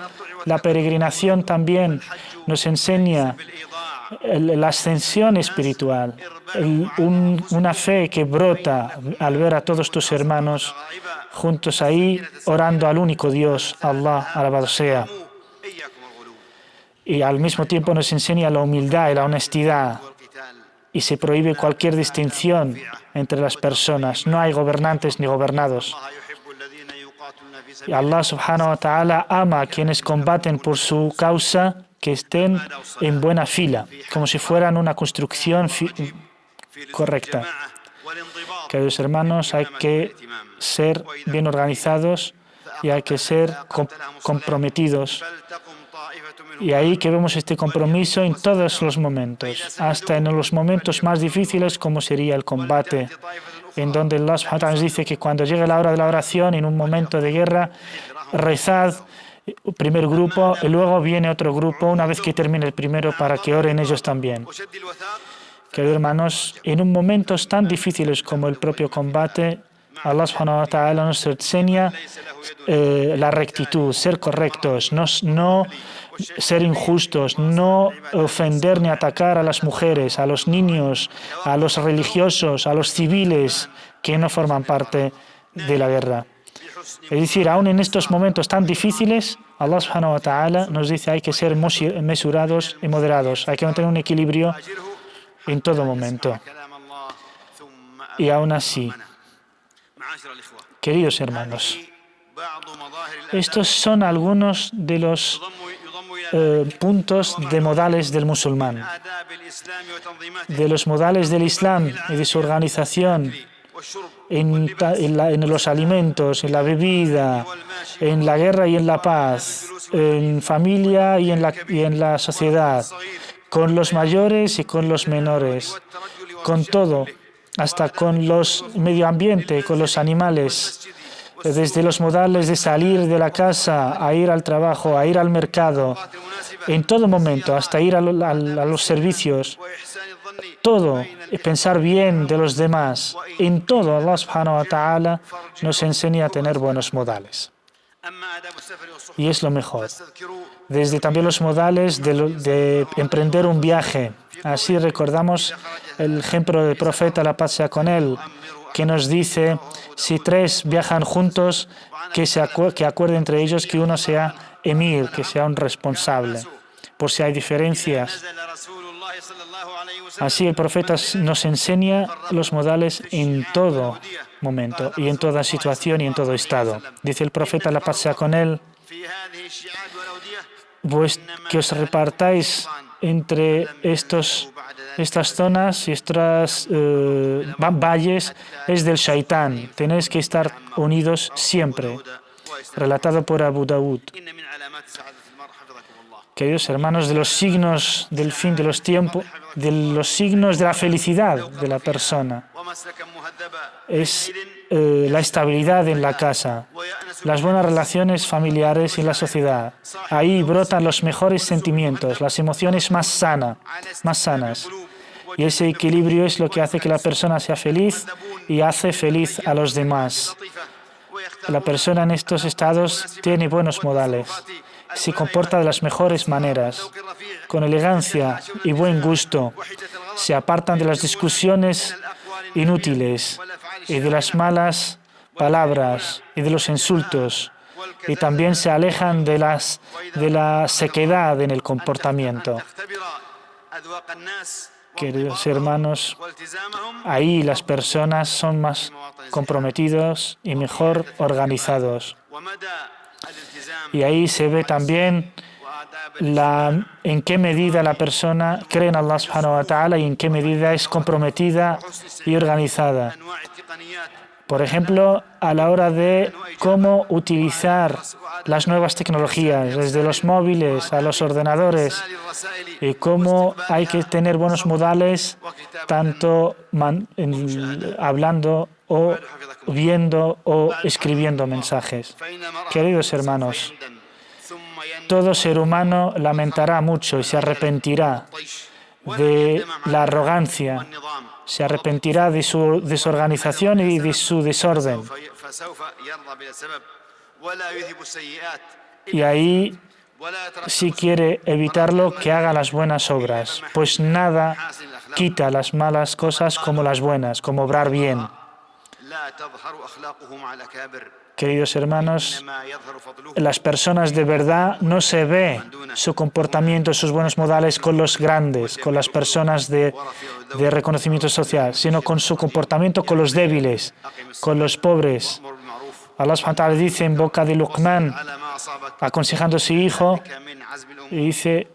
la peregrinación también nos enseña la ascensión espiritual, una fe que brota al ver a todos tus hermanos juntos ahí orando al único Dios, Allah, alabado sea. Y al mismo tiempo nos enseña la humildad y la honestidad, y se prohíbe cualquier distinción entre las personas. No hay gobernantes ni gobernados. Y Allah subhanahu wa ta'ala ama a quienes combaten por su causa, que estén en buena fila, como si fueran una construcción correcta. Queridos hermanos, hay que ser bien organizados y hay que ser comprometidos. Y ahí que vemos este compromiso en todos los momentos, hasta en los momentos más difíciles, como sería el combate, en donde Allah subhanahu wa ta'ala nos dice que cuando llegue la hora de la oración, en un momento de guerra, rezad, primer grupo, y luego viene otro grupo, una vez que termine el primero, para que oren ellos también. Queridos hermanos, en momentos tan difíciles como el propio combate, Allah subhanahu wa ta'ala nos enseña la rectitud, ser correctos, no ser injustos, no ofender ni atacar a las mujeres, a los niños, a los religiosos, a los civiles que no forman parte de la guerra. Es decir, aún en estos momentos tan difíciles, Allah subhanahu wa ta'ala nos dice hay que ser mesurados y moderados, hay que mantener un equilibrio en todo momento. Y aún así, queridos hermanos, estos son algunos de los puntos de modales del musulmán, de los modales del Islam y de su organización en los alimentos, en la bebida, en la guerra y en la paz, en familia y en la sociedad, con los mayores y con los menores, con todo, hasta con los medio ambiente, con los animales, desde los modales de salir de la casa, a ir al trabajo, a ir al mercado, en todo momento, hasta ir a los servicios, todo, pensar bien de los demás, en todo Allah subhanahu wa ta'ala nos enseña a tener buenos modales. Y es lo mejor. Desde también los modales de emprender un viaje. Así recordamos el ejemplo del profeta, la paz sea con él, que nos dice, si tres viajan juntos, que acuerde entre ellos que uno sea emir, que sea un responsable, por si hay diferencias. Así el profeta nos enseña los modales en todo momento, y en toda situación y en todo estado. Dice el profeta, la paz sea con él, que os repartáis entre estas zonas y estos valles es del Shaitán. Tenéis que estar unidos siempre. Relatado por Abu Dawud. Queridos hermanos, de los signos del fin de los tiempos, de los signos de la felicidad de la persona, es la estabilidad en la casa, las buenas relaciones familiares y la sociedad. Ahí brotan los mejores sentimientos, las emociones más sanas. Y ese equilibrio es lo que hace que la persona sea feliz y hace feliz a los demás. La persona en estos estados tiene buenos modales, se comporta de las mejores maneras, con elegancia y buen gusto, se apartan de las discusiones inútiles y de las malas palabras y de los insultos, y también se alejan de la sequedad en el comportamiento. Queridos hermanos, ahí las personas son más comprometidos y mejor organizados. Y ahí se ve también en qué medida la persona cree en Allah subhanahu wa ta'ala y en qué medida es comprometida y organizada. Por ejemplo, a la hora de cómo utilizar las nuevas tecnologías, desde los móviles a los ordenadores, y cómo hay que tener buenos modales, tanto hablando o viendo o escribiendo mensajes. Queridos hermanos, todo ser humano lamentará mucho y se arrepentirá de la arrogancia, se arrepentirá de su desorganización y de su desorden. Y ahí, si quiere evitarlo, que haga las buenas obras, pues nada quita las malas cosas como las buenas, como obrar bien. Queridos hermanos, las personas de verdad no se ve su comportamiento, sus buenos modales con los grandes, con las personas de reconocimiento social, sino con su comportamiento con los débiles, con los pobres. Allah subhanahu wa ta'ala dice en boca de Luqman, aconsejando a su hijo, y dice: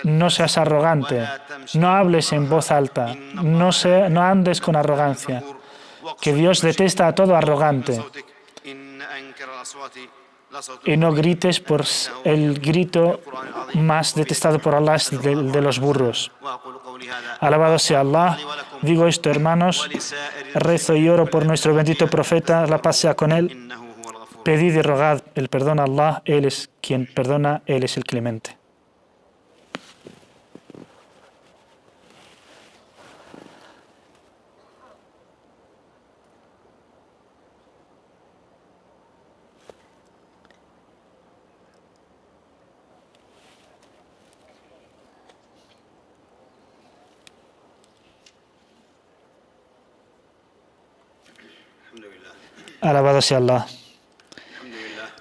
no seas arrogante, no hables en voz alta, no andes con arrogancia, que Dios detesta a todo arrogante. Y no grites, por el grito más detestado por Allah es de los burros. Alabado sea Allah. Digo esto, hermanos, rezo y oro por nuestro bendito profeta, la paz sea con él. Pedid y rogad el perdón a Allah, Él es quien perdona, Él es el clemente. Alabado sea Allah.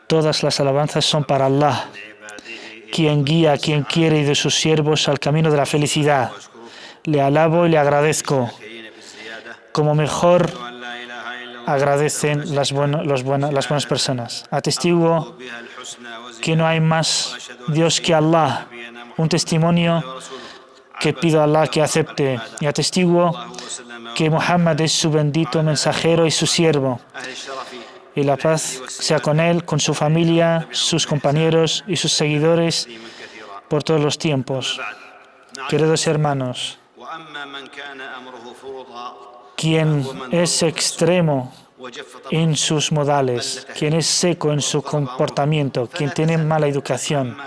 Todas las alabanzas son para Allah, quien guía a quien quiere y de sus siervos al camino de la felicidad. Le alabo y le agradezco, como mejor agradecen las buenas personas. Atestiguo que no hay más Dios que Allah, un testimonio que pido a Allah que acepte, y atestiguo que Muhammad es su bendito mensajero y su siervo. Y la paz sea con él, con su familia, sus compañeros y sus seguidores por todos los tiempos. Queridos hermanos, quien es extremo en sus modales, quien es seco en su comportamiento, quien tiene mala educación,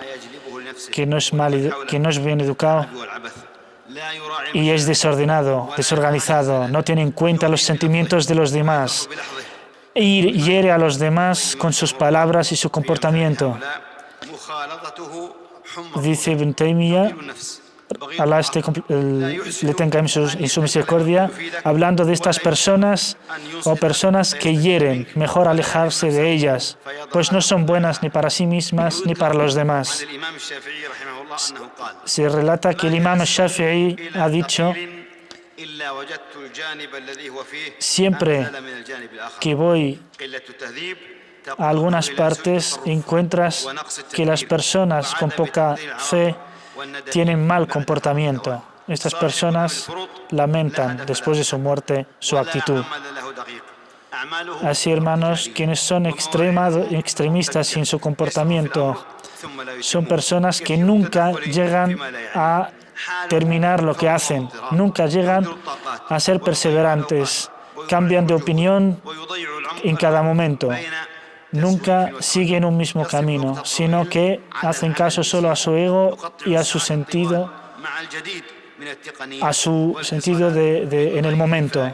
que no es bien educado y es desordenado, desorganizado, no tiene en cuenta los sentimientos de los demás y hiere a los demás con sus palabras y su comportamiento. Dice Ibn Taymiyyah, Allah le tenga en su misericordia, hablando de estas personas o personas que hieren, mejor alejarse de ellas, pues no son buenas ni para sí mismas ni para los demás. Se relata que el Imam Shafi'i ha dicho: siempre que voy a algunas partes encuentras que las personas con poca fe tienen mal comportamiento. Estas personas lamentan después de su muerte su actitud. Así, hermanos, quienes son extremistas en su comportamiento son personas que nunca llegan a terminar lo que hacen, nunca llegan a ser perseverantes, cambian de opinión en cada momento, nunca siguen un mismo camino, sino que hacen caso solo a su ego y a su sentido, en el momento.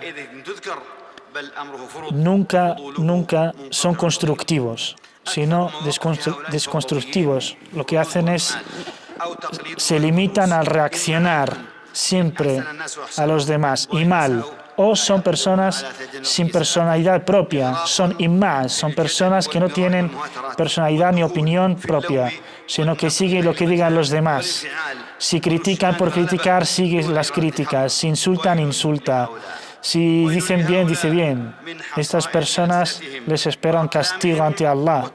Nunca son constructivos, sino desconstructivos. Lo que hacen es, se limitan a reaccionar siempre a los demás y mal. O son personas sin personalidad propia, son imás, son personas que no tienen personalidad ni opinión propia, sino que siguen lo que digan los demás. Si critican por criticar, siguen las críticas. Si insultan, insulta. Si dicen bien, dice bien. Estas personas les espera un castigo ante Allah.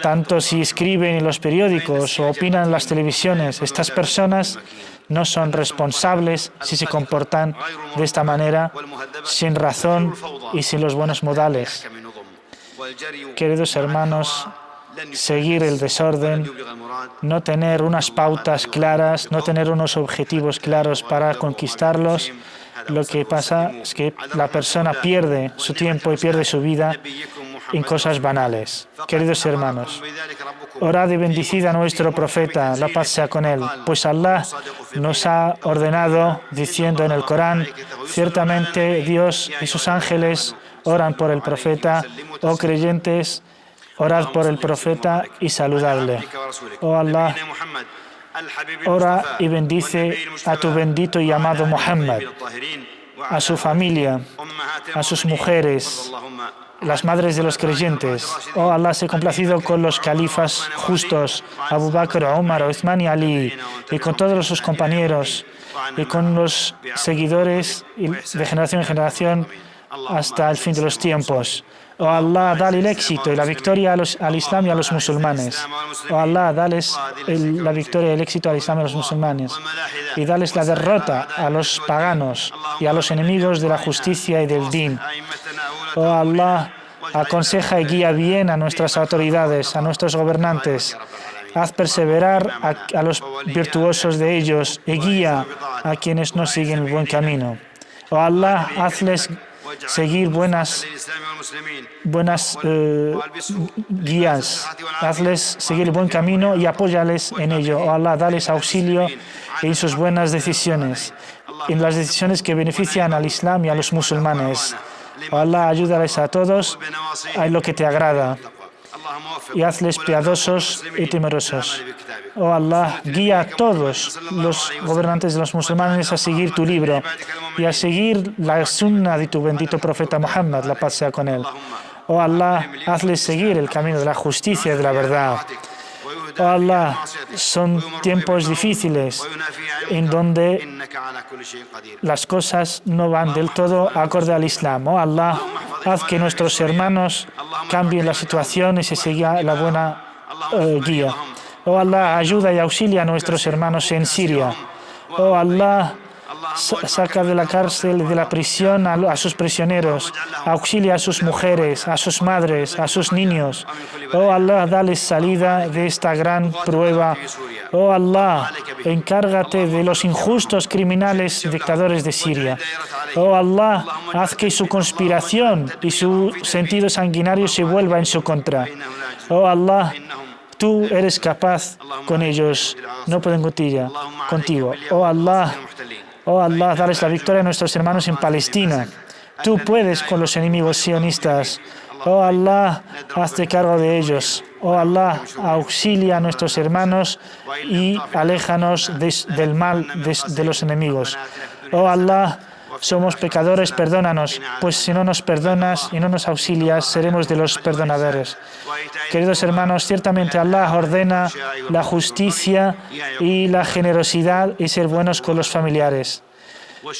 Tanto si escriben en los periódicos o opinan en las televisiones, estas personas no son responsables si se comportan de esta manera, sin razón y sin los buenos modales. Queridos hermanos, seguir el desorden, no tener unas pautas claras, no tener unos objetivos claros para conquistarlos, lo que pasa es que la persona pierde su tiempo y pierde su vida en cosas banales. Queridos hermanos, orad y bendecid a nuestro profeta, la paz sea con él, pues Allah nos ha ordenado diciendo en el Corán: ciertamente Dios y sus ángeles oran por el profeta, oh creyentes, orad por el profeta y saludadle. Oh Allah, ora y bendice a tu bendito y amado Muhammad, a su familia, a sus mujeres, las madres de los creyentes. Oh Allah, sé complacido con los califas justos, Abu Bakr, Umar, Uthman y Ali, y con todos sus compañeros, y con los seguidores de generación en generación hasta el fin de los tiempos. Oh Allah, dale el éxito y la victoria al Islam y a los musulmanes. Oh Allah, dales la victoria y el éxito al Islam y a los musulmanes. Y dales la derrota a los paganos y a los enemigos de la justicia y del din. Oh Allah, aconseja y guía bien a nuestras autoridades, a nuestros gobernantes. Haz perseverar a los virtuosos de ellos y guía a quienes no siguen el buen camino. Oh Allah, hazles seguir buenas guías, hazles seguir el buen camino y apóyales en ello. Oh Allah, dales auxilio en sus buenas decisiones, en las decisiones que benefician al Islam y a los musulmanes. Oh Allah, ayúdales a todos en lo que te agrada y hazles piadosos y temerosos. Oh Allah, guía a todos los gobernantes de los musulmanes a seguir tu libro y a seguir la sunna de tu bendito profeta Muhammad, la paz sea con él. Oh Allah, hazles seguir el camino de la justicia y de la verdad. Oh Allah, son tiempos difíciles en donde las cosas no van del todo acorde al Islam. Oh Allah, haz que nuestros hermanos cambien la situación y se siga la buena guía. Oh Allah, ayuda y auxilia a nuestros hermanos en Siria. Oh Allah, saca de la cárcel, de la prisión a sus prisioneros, auxilia a sus mujeres, a sus madres, a sus niños. Oh Allah, dale salida de esta gran prueba. Oh Allah, encárgate de los injustos criminales dictadores de Siria. Oh Allah, haz que su conspiración y su sentido sanguinario se vuelva en su contra. Oh Allah, tú eres capaz con ellos, no pueden contigo. Oh Allah, dales la victoria a nuestros hermanos en Palestina. Tú puedes con los enemigos sionistas. Oh Allah, hazte cargo de ellos. Oh Allah, auxilia a nuestros hermanos y aléjanos del mal de los enemigos. Oh Allah, somos pecadores, perdónanos, pues si no nos perdonas y no nos auxilias, seremos de los perdonadores. Queridos hermanos, ciertamente Allah ordena la justicia y la generosidad y ser buenos con los familiares.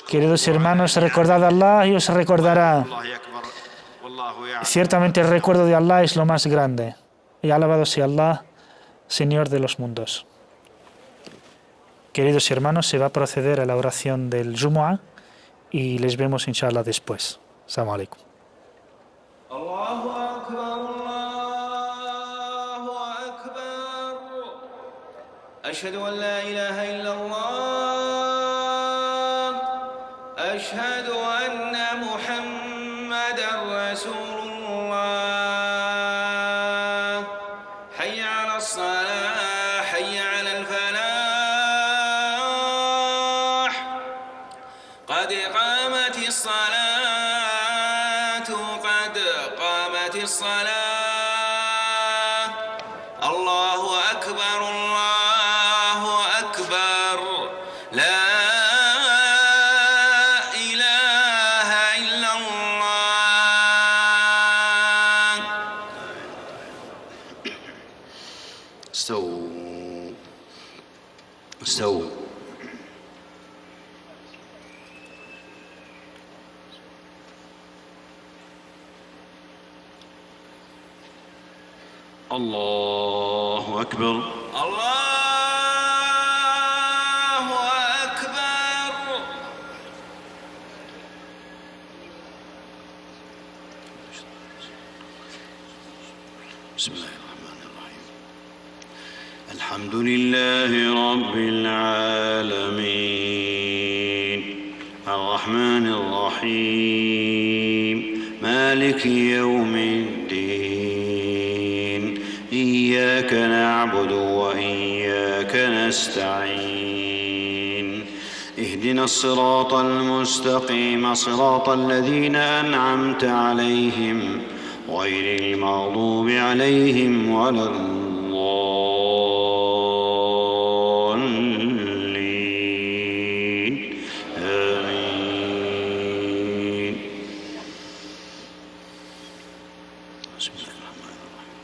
Queridos hermanos, recordad a Allah y os recordará. Ciertamente el recuerdo de Allah es lo más grande. Y alabado sea Allah, Señor de los mundos. Queridos hermanos, se va a proceder a la oración del Jumu'ah y les vemos inshallah después. Assalamu alaikum. Allahu Akbar, Allahu Akbar. أشهد أن لا إله إلا الله أشهد أن محمدًا رسول الله حي على الصلاة حي على الفلاح قد قامت الصلاة قد قامت الصلاة الله أكبر الله أكبر لا إله إلا الله استووا استووا الله أكبر الله أكبر بسم الله الرحمن الرحيم الحمد لله رب العالمين الرحمن الرحيم مالك يوم الدين إياك نعبد وإياك نستعين اهدنا الصراط المستقيم صراط الذين أنعمت عليهم غير المغضوب عليهم ولا الضالين آمين بسم الله الرحمن الرحيم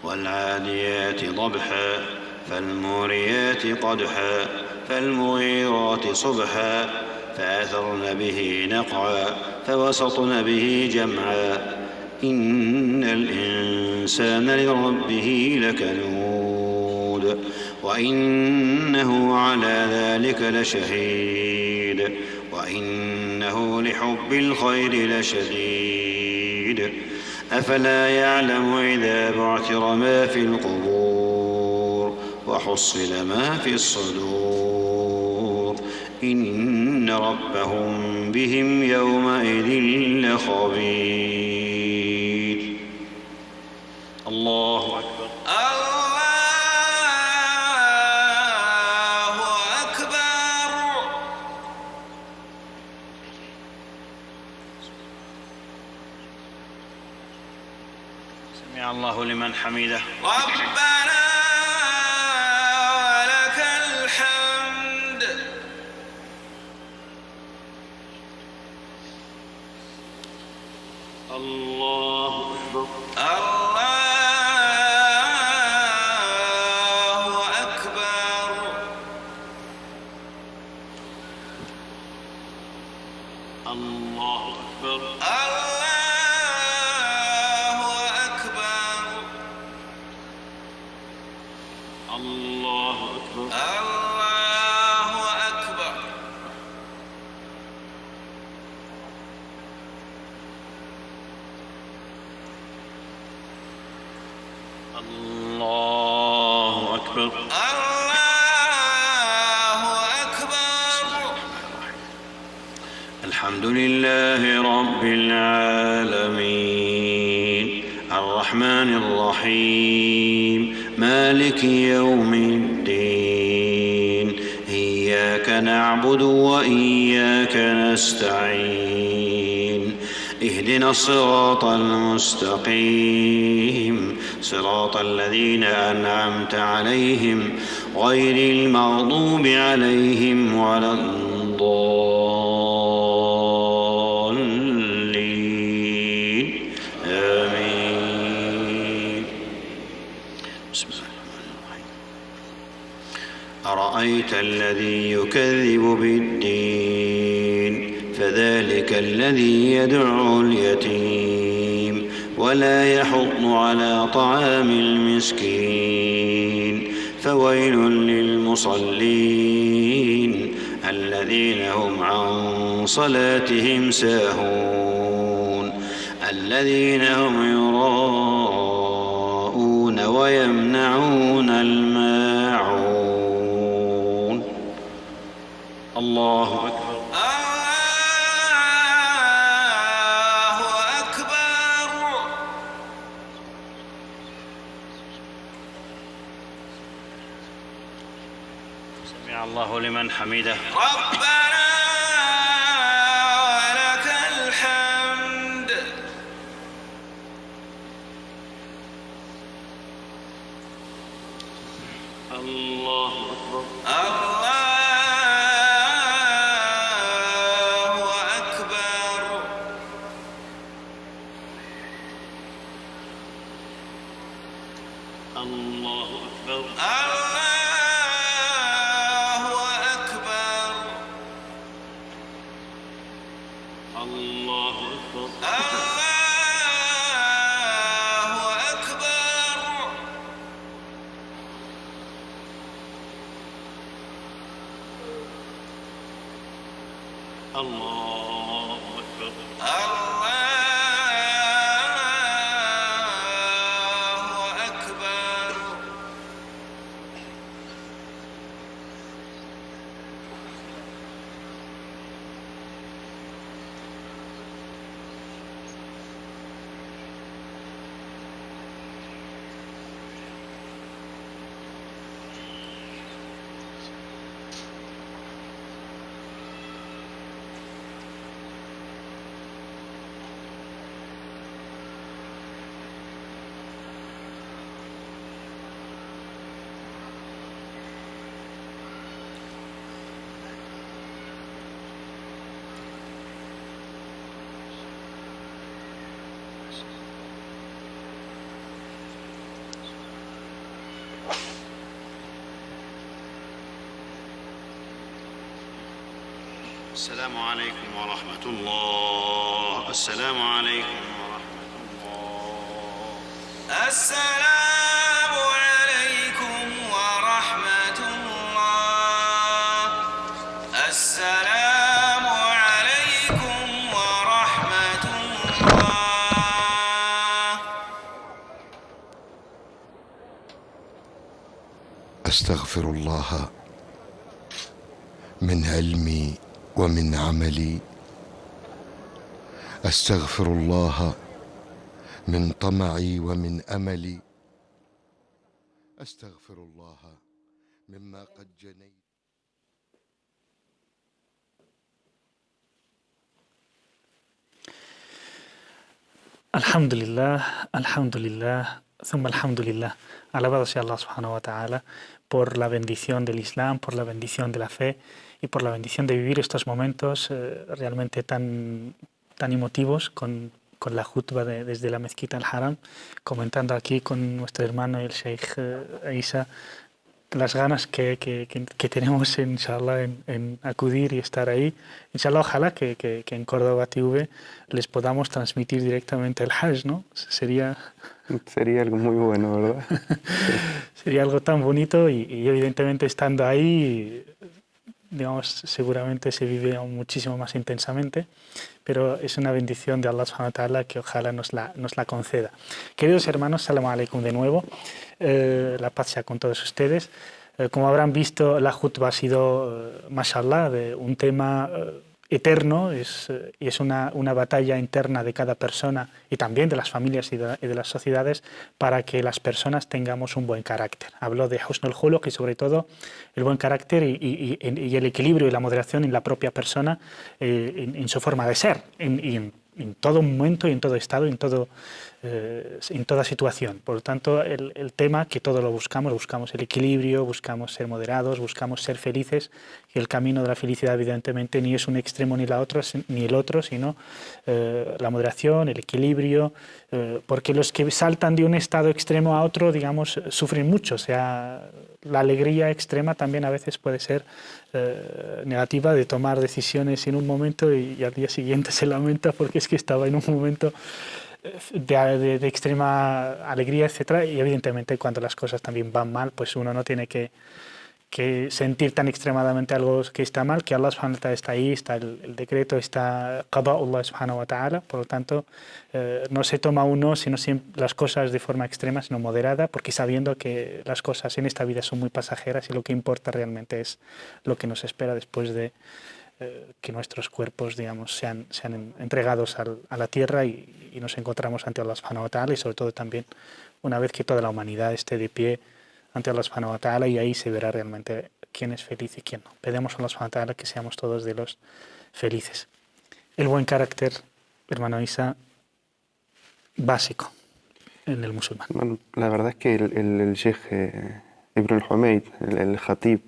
والعاديات ضبحا فالموريات قدحا فالمغيرات صبحا فأثرن به نقعا فوسطن به جمعا إن الإنسان لربه لكنود وإنه على ذلك لشهيد وإنه لحب الخير لشديد أفلا يعلم إذا بعثر ما في القبور وحصل ما في الصدور إن ربهم بهم يومئذ لخبير الله أكبر الله أكبر سمع الله لمن حمده ربنا ولك الحمد الله أكبر الله أكبر الله أكبر الله أكبر الله أكبر الله أكبر الله أكبر الله أكبر الحمد لله رب العالمين الرحمن الرحيم مالك يوم الدين إياك نعبد وإياك نستعين اهدنا الصراط المستقيم صراط الذين أنعمت عليهم غير المغضوب عليهم ولا الضالين آمين بسم الله الرحمن الرحيم أرأيت الذي يكذب بالدين فذلك الذي يدعو اليتيم ولا يحض على طعام المسكين فويل للمصلين الذين هم عن صلاتهم ساهون الذين هم يراءون ويمنعون الماعون سمع الله لمن حمده. ربنا ولك الحمد. الله أكبر. الله أكبر. الله أكبر. الله أكبر. الله أكبر. الله الله أكبر. أكبر. الله أكبر. السلام عليكم ورحمة الله. السلام عليكم ورحمة الله. السلام عليكم ورحمة الله. السلام عليكم ورحمة الله. أستغفر الله من علمي ومن عملي، أستغفر الله من طمعي ومن أملي، أستغفر الله مما قد جنيت. Alhamdulillah, thumma alhamdulillah. Alabado sea Allah subhanahu wa ta'ala por la bendición del Islam, por la bendición de la fe y por la bendición de vivir estos momentos realmente tan emotivos con la jutba desde la mezquita al-Haram, comentando aquí con nuestro hermano el Sheikh Isa las ganas que tenemos, inshallah, en acudir y estar ahí. Inshallah, ojalá que en Córdoba TV les podamos transmitir directamente el Hajj, ¿no? Sería algo muy bueno, ¿verdad? Sería algo tan bonito y evidentemente estando ahí, digamos, seguramente se vive aún muchísimo más intensamente, pero es una bendición de Allah subhanahu wa ta'ala que ojalá nos la conceda. Queridos hermanos, salam alaikum de nuevo, la paz sea con todos ustedes. Como habrán visto, la jutba ha sido, mashallah, de un tema eterno, y es una batalla interna de cada persona y también de las familias y de las sociedades para que las personas tengamos un buen carácter. Habló de husnul khuluq y sobre todo el buen carácter y el equilibrio y la moderación en la propia persona, en su forma de ser, en todo momento y en todo estado, en toda situación. Por lo tanto, el tema que todo lo buscamos el equilibrio, buscamos ser moderados, buscamos ser felices, y el camino de la felicidad evidentemente ni es un extremo ni el otro, sino la moderación, el equilibrio, porque los que saltan de un estado extremo a otro, digamos, sufren mucho. O sea, la alegría extrema también a veces puede ser negativa, de tomar decisiones en un momento y al día siguiente se lamenta porque es que estaba en un momento de extrema alegría, etcétera. Y evidentemente cuando las cosas también van mal, pues uno no tiene que sentir tan extremadamente algo que está mal, que Allah subhanahu wa ta'ala está ahí, está el decreto, está qada'ullah subhanahu wa ta'ala. Por lo tanto, no se toma uno sino las cosas de forma extrema, sino moderada, porque sabiendo que las cosas en esta vida son muy pasajeras y lo que importa realmente es lo que nos espera después de que nuestros cuerpos, digamos, sean entregados a la tierra y nos encontramos ante Allah subhanahu wa ta'ala, y sobre todo también una vez que toda la humanidad esté de pie ante Allah subhanahu wa ta'ala, y ahí se verá realmente quién es feliz y quién no. Pedimos a Allah subhanahu wa ta'ala que seamos todos de los felices. El buen carácter, hermano Isa, básico en el musulmán. Bueno, la verdad es que el Sheikh Ibn al-Humayd, el Khatib,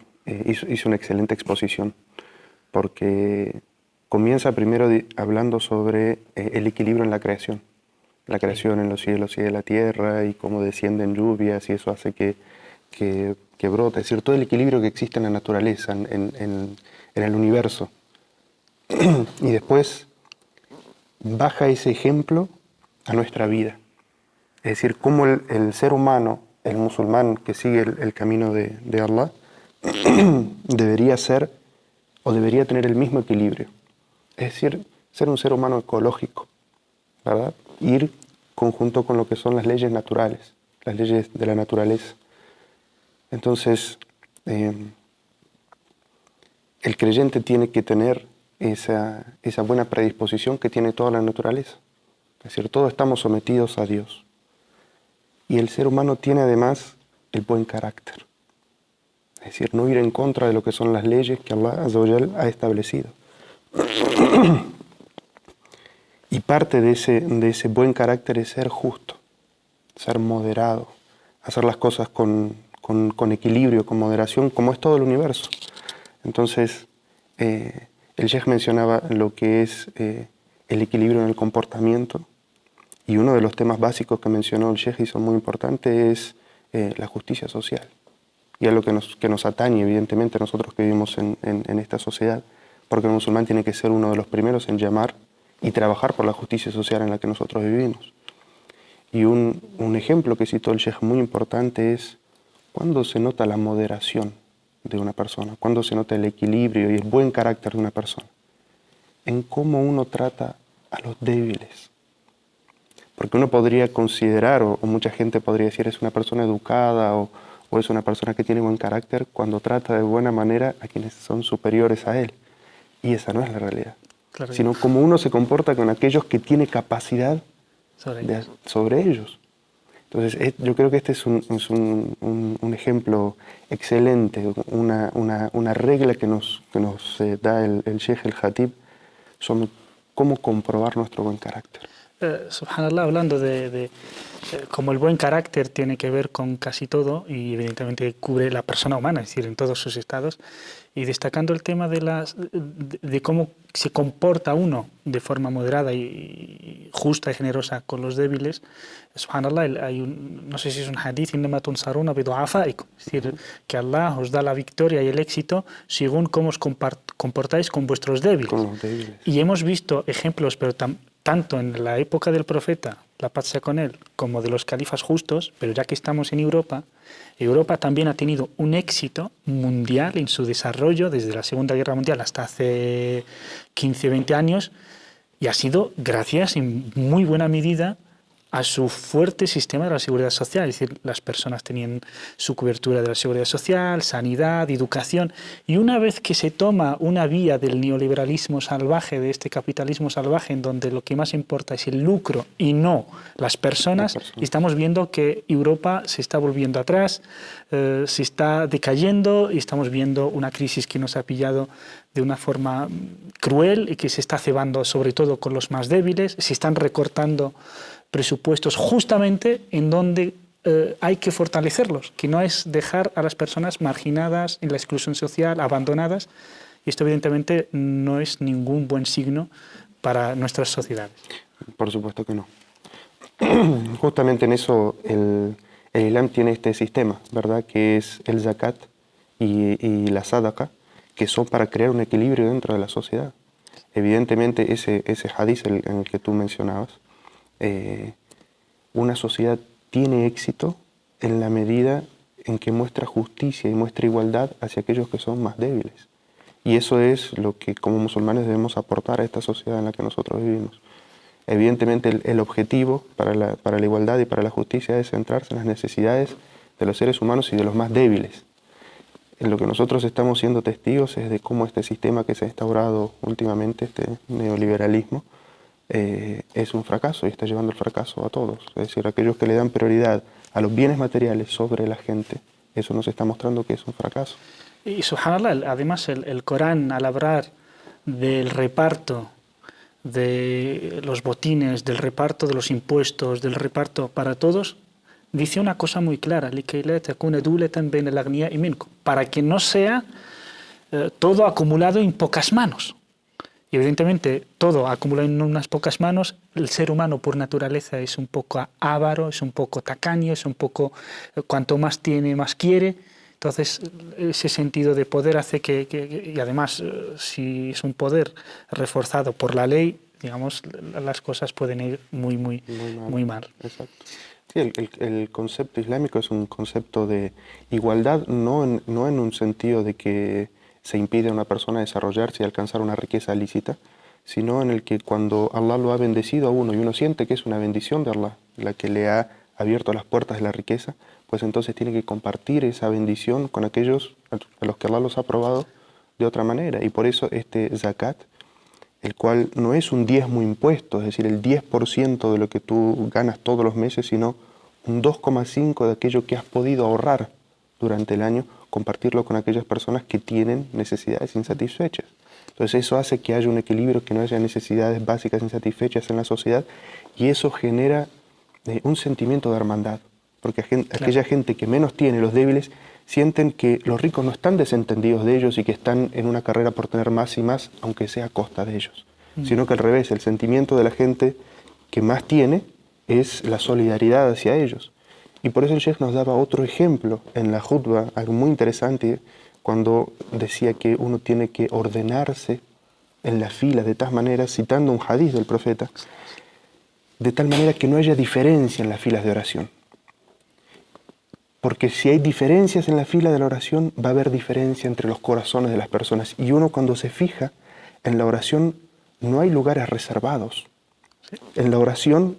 hizo una excelente exposición, porque comienza primero hablando sobre el equilibrio en la creación en los cielos y de la tierra, y cómo descienden lluvias, y eso hace que brote, es decir, todo el equilibrio que existe en la naturaleza, en el universo. Y después baja ese ejemplo a nuestra vida. Es decir, cómo el ser humano, el musulmán que sigue el camino de Allah, debería ser o debería tener el mismo equilibrio. Es decir, ser un ser humano ecológico, ¿verdad? Ir conjunto con lo que son las leyes naturales, las leyes de la naturaleza. Entonces, el creyente tiene que tener esa buena predisposición que tiene toda la naturaleza. Es decir, todos estamos sometidos a Dios. Y el ser humano tiene además el buen carácter. Es decir, no ir en contra de lo que son las leyes que Allah Azza wa Jal ha establecido. Y parte de ese buen carácter es ser justo, ser moderado, hacer las cosas con equilibrio, con moderación, como es todo el universo. Entonces, el Sheikh mencionaba lo que es el equilibrio en el comportamiento, y uno de los temas básicos que mencionó el Sheikh y son muy importantes es la justicia social. Y algo que nos atañe, evidentemente, a nosotros que vivimos en esta sociedad, porque el musulmán tiene que ser uno de los primeros en llamar y trabajar por la justicia social en la que nosotros vivimos. Y un ejemplo que citó el Sheikh muy importante es cuando se nota la moderación de una persona, cuando se nota el equilibrio y el buen carácter de una persona, en cómo uno trata a los débiles. Porque uno podría considerar, o mucha gente podría decir, es una persona educada o es una persona que tiene buen carácter cuando trata de buena manera a quienes son superiores a él. Y esa no es la realidad. Claro, sino cómo uno se comporta con aquellos que tiene capacidad sobre ellos. Entonces, yo creo que este es un ejemplo excelente, una regla que nos da el Sheikh el Khatib sobre cómo comprobar nuestro buen carácter. Subhanallah, hablando de cómo el buen carácter tiene que ver con casi todo y evidentemente cubre la persona humana, es decir, en todos sus estados, y destacando el tema de cómo se comporta uno de forma moderada y justa y generosa con los débiles. Subhanallah, hay no sé si es un hadith, innama tunsaruna bidu'afaikum, es decir, que Allah os da la victoria y el éxito según cómo os comportáis con vuestros débiles. Con los débiles. Y hemos visto ejemplos, pero tanto en la época del profeta, la paz sea con él, como de los califas justos, pero ya que estamos en Europa, Europa también ha tenido un éxito mundial en su desarrollo desde la Segunda Guerra Mundial hasta hace 15, 20 años, y ha sido gracias en muy buena medida a su fuerte sistema de la seguridad social, es decir, las personas tenían su cobertura de la seguridad social, sanidad, educación, y una vez que se toma una vía del neoliberalismo salvaje, de este capitalismo salvaje, en donde lo que más importa es el lucro y no las personas, estamos viendo que Europa se está volviendo atrás, se está decayendo, y estamos viendo una crisis que nos ha pillado de una forma cruel y que se está cebando sobre todo con los más débiles, se están recortando presupuestos justamente en donde hay que fortalecerlos, que no es dejar a las personas marginadas en la exclusión social, abandonadas, y esto evidentemente no es ningún buen signo para nuestras sociedades. Por supuesto que no. Justamente en eso el Islam tiene este sistema, ¿verdad? Que es el zakat y la sadaqa, que son para crear un equilibrio dentro de la sociedad. Evidentemente ese hadith en el que tú mencionabas, una sociedad tiene éxito en la medida en que muestra justicia y muestra igualdad hacia aquellos que son más débiles. Y eso es lo que como musulmanes debemos aportar a esta sociedad en la que nosotros vivimos. Evidentemente el objetivo para la igualdad y para la justicia es centrarse en las necesidades de los seres humanos y de los más débiles. En lo que nosotros estamos siendo testigos es de cómo este sistema que se ha instaurado últimamente, este neoliberalismo, es un fracaso y está llevando el fracaso a todos. Es decir, aquellos que le dan prioridad a los bienes materiales sobre la gente, eso nos está mostrando que es un fracaso. Y subhanallah, además el Corán, al hablar del reparto de los botines, del reparto de los impuestos, del reparto para todos, dice una cosa muy clara: para que no sea todo acumulado en pocas manos. Y evidentemente todo acumulado en unas pocas manos, el ser humano por naturaleza es un poco avaro, es un poco tacaño, es un poco cuanto más tiene, más quiere. Entonces ese sentido de poder hace y además si es un poder reforzado por la ley, digamos, las cosas pueden ir muy mal. Exacto. Sí, el concepto islámico es un concepto de igualdad, no en un sentido de que se impide a una persona desarrollarse y alcanzar una riqueza lícita, sino en el que cuando Allah lo ha bendecido a uno y uno siente que es una bendición de Allah la que le ha abierto las puertas de la riqueza, pues entonces tiene que compartir esa bendición con aquellos a los que Allah los ha probado de otra manera. Y por eso este zakat, el cual no es un diezmo impuesto, es decir, el 10% de lo que tú ganas todos los meses, sino un 2,5% de aquello que has podido ahorrar durante el año, compartirlo con aquellas personas que tienen necesidades insatisfechas. Entonces eso hace que haya un equilibrio, que no haya necesidades básicas insatisfechas en la sociedad, y eso genera un sentimiento de hermandad, porque aquella gente que menos tiene, los débiles, sienten que los ricos no están desentendidos de ellos y que están en una carrera por tener más y más, aunque sea a costa de ellos, sino que al revés, el sentimiento de la gente que más tiene es la solidaridad hacia ellos. Y por eso el Sheikh nos daba otro ejemplo en la khutba, algo muy interesante, cuando decía que uno tiene que ordenarse en la fila de tal manera, citando un hadiz del profeta, de tal manera que no haya diferencia en las filas de oración. Porque si hay diferencias en la fila de la oración, va a haber diferencia entre los corazones de las personas. Y uno cuando se fija en la oración, no hay lugares reservados. En la oración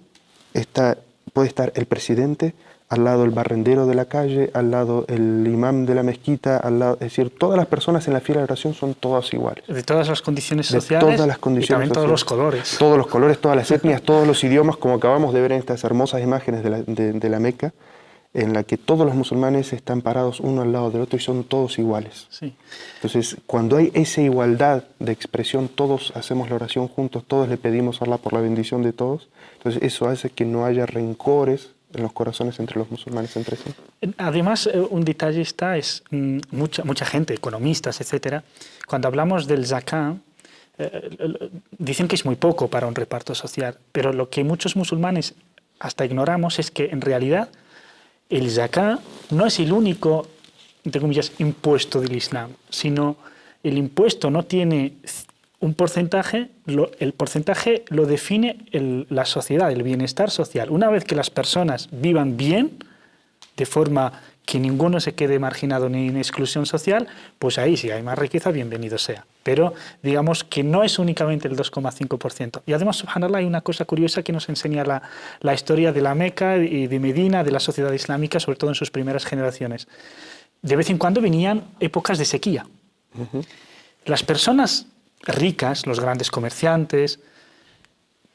puede estar el presidente, al lado el barrendero de la calle, al lado el imam de la mezquita, al lado, es decir, todas las personas en la fila de oración son todas iguales. De todas las condiciones sociales, de todas las condiciones y también sociales. todos los colores. Todos los colores, todas las etnias, todos los idiomas, como acabamos de ver en estas hermosas imágenes de la Meca, en la que todos los musulmanes están parados uno al lado del otro y son todos iguales. Sí. Entonces, cuando hay esa igualdad de expresión, todos hacemos la oración juntos, todos le pedimos a Allah por la bendición de todos, entonces eso hace que no haya rencores en los corazones entre los musulmanes entre sí. Además, un detalle es mucha gente, economistas, etcétera, cuando hablamos del zakat, dicen que es muy poco para un reparto social, pero lo que muchos musulmanes hasta ignoramos es que en realidad el zakat no es el único, entre comillas, impuesto del Islam, sino el impuesto no tiene un porcentaje, el porcentaje lo define la sociedad, el bienestar social. Una vez que las personas vivan bien, de forma que ninguno se quede marginado ni en exclusión social, pues ahí si hay más riqueza, bienvenido sea. Pero digamos que no es únicamente el 2,5%. Y además, subhanallah, hay una cosa curiosa que nos enseña la historia de la Meca y de Medina, de la sociedad islámica, sobre todo en sus primeras generaciones. De vez en cuando venían épocas de sequía. Las personas ricas, los grandes comerciantes,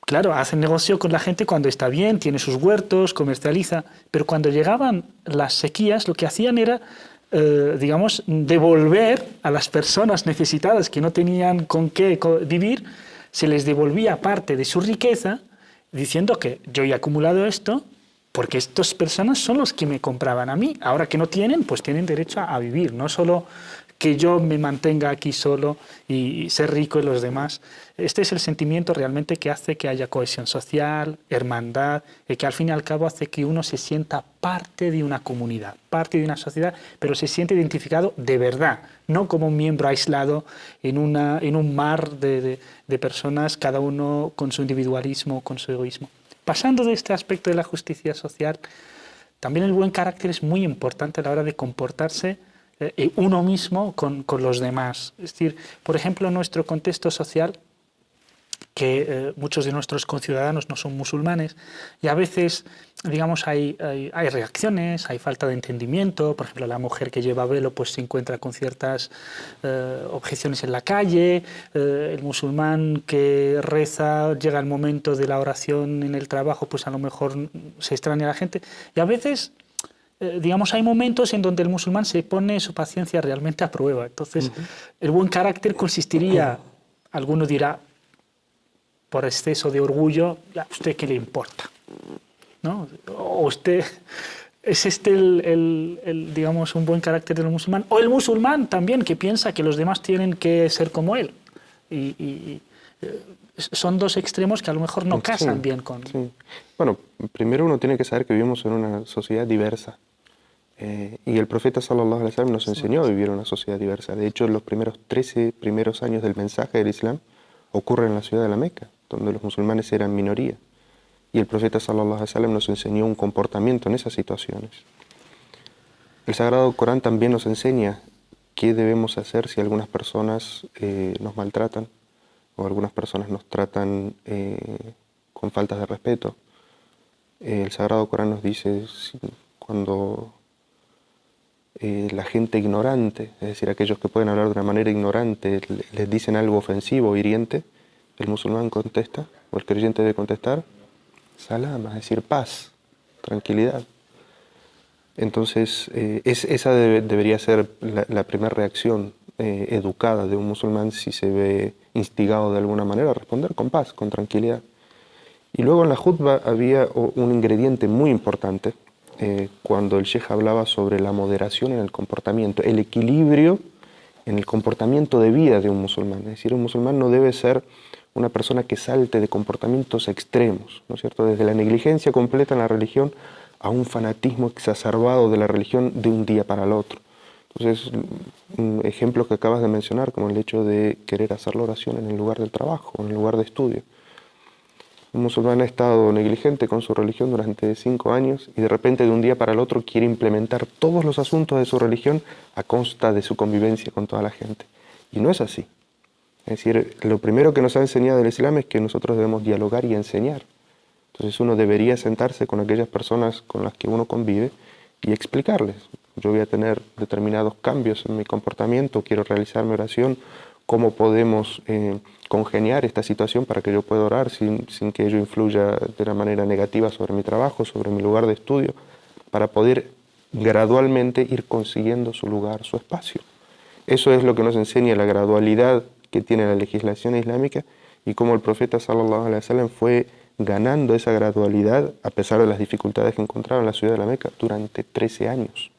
claro, hacen negocio con la gente cuando está bien, tiene sus huertos, comercializa, pero cuando llegaban las sequías lo que hacían era, digamos, devolver a las personas necesitadas que no tenían con qué vivir, se les devolvía parte de su riqueza diciendo que yo he acumulado esto porque estas personas son los que me compraban a mí, ahora que no tienen, pues tienen derecho a vivir, no solo que yo me mantenga aquí solo y ser rico y los demás. Este es el sentimiento realmente que hace que haya cohesión social, hermandad, y que al fin y al cabo hace que uno se sienta parte de una comunidad, parte de una sociedad, pero se siente identificado de verdad, no como un miembro aislado en un mar de personas, cada uno con su individualismo, con su egoísmo. Pasando de este aspecto de la justicia social, también el buen carácter es muy importante a la hora de comportarse uno mismo con los demás. Es decir, por ejemplo, en nuestro contexto social, que muchos de nuestros conciudadanos no son musulmanes, y a veces, digamos, hay reacciones, hay falta de entendimiento. Por ejemplo, la mujer que lleva velo pues se encuentra con ciertas objeciones en la calle, el musulmán que reza, llega el momento de la oración en el trabajo, pues a lo mejor se extraña a la gente, y a veces digamos, hay momentos en donde el musulmán se pone su paciencia realmente a prueba. Entonces, el buen carácter consistiría, alguno dirá, por exceso de orgullo, ¿a usted qué le importa? ¿No? O usted, ¿es este digamos, un buen carácter del musulmán? O el musulmán también, que piensa que los demás tienen que ser como él. Son dos extremos que a lo mejor no casan bien con... Sí. Bueno, primero uno tiene que saber que vivimos en una sociedad diversa. Y el profeta sallallahu alaihi wasallam nos enseñó a vivir en una sociedad diversa. De hecho, los 13 primeros años del mensaje del Islam ocurren en la ciudad de la Meca, donde los musulmanes eran minoría. Y el profeta sallallahu alaihi wasallam nos enseñó un comportamiento en esas situaciones. El Sagrado Corán también nos enseña qué debemos hacer si algunas personas nos maltratan o algunas personas nos tratan con faltas de respeto. El Sagrado Corán nos dice cuando la gente ignorante, es decir, aquellos que pueden hablar de una manera ignorante, les dicen algo ofensivo o hiriente, el musulmán contesta, o el creyente debe contestar, salam, es decir, paz, tranquilidad. Entonces, esa debería ser la primera reacción educada de un musulmán si se ve instigado de alguna manera a responder con paz, con tranquilidad. Y luego en la khutba había un ingrediente muy importante cuando el sheikh hablaba sobre la moderación en el comportamiento, el equilibrio en el comportamiento de vida de un musulmán. Es decir, un musulmán no debe ser una persona que salte de comportamientos extremos, ¿no es cierto? Desde la negligencia completa en la religión a un fanatismo exacerbado de la religión de un día para el otro. Entonces, un ejemplo que acabas de mencionar, como el hecho de querer hacer la oración en el lugar del trabajo, en el lugar de estudio. Un musulmán ha estado negligente con su religión durante 5 años y de repente de un día para el otro quiere implementar todos los asuntos de su religión a costa de su convivencia con toda la gente. Y no es así. Es decir, lo primero que nos ha enseñado el Islam es que nosotros debemos dialogar y enseñar. Entonces uno debería sentarse con aquellas personas con las que uno convive y explicarles. Yo voy a tener determinados cambios en mi comportamiento, quiero realizar mi oración, cómo podemos congeniar esta situación para que yo pueda orar sin que ello influya de una manera negativa sobre mi trabajo, sobre mi lugar de estudio, para poder gradualmente ir consiguiendo su lugar, su espacio. Eso es lo que nos enseña la gradualidad que tiene la legislación islámica y cómo el profeta sallallahu alaihi wasallam fue ganando esa gradualidad a pesar de las dificultades que encontraba en la ciudad de la Meca durante 13 años.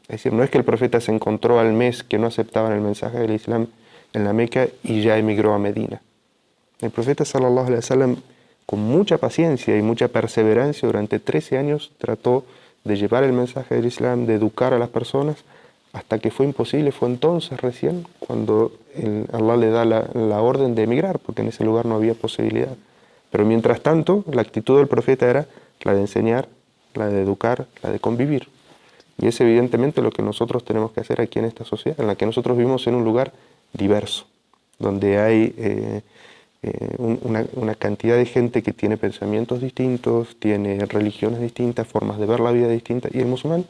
Es decir, no es que el profeta se encontró al mes que no aceptaban el mensaje del Islam en la Meca y ya emigró a Medina. El profeta sallallahu alaihi wasallam, con mucha paciencia y mucha perseverancia, durante 13 años trató de llevar el mensaje del Islam, de educar a las personas, hasta que fue imposible. Fue entonces recién cuando Allah le da la orden de emigrar, porque en ese lugar no había posibilidad. Pero mientras tanto, la actitud del profeta era la de enseñar, la de educar, la de convivir. Y es evidentemente lo que nosotros tenemos que hacer aquí en esta sociedad, en la que nosotros vivimos en un lugar diverso, donde hay una cantidad de gente que tiene pensamientos distintos, tiene religiones distintas, formas de ver la vida distintas, y el musulmán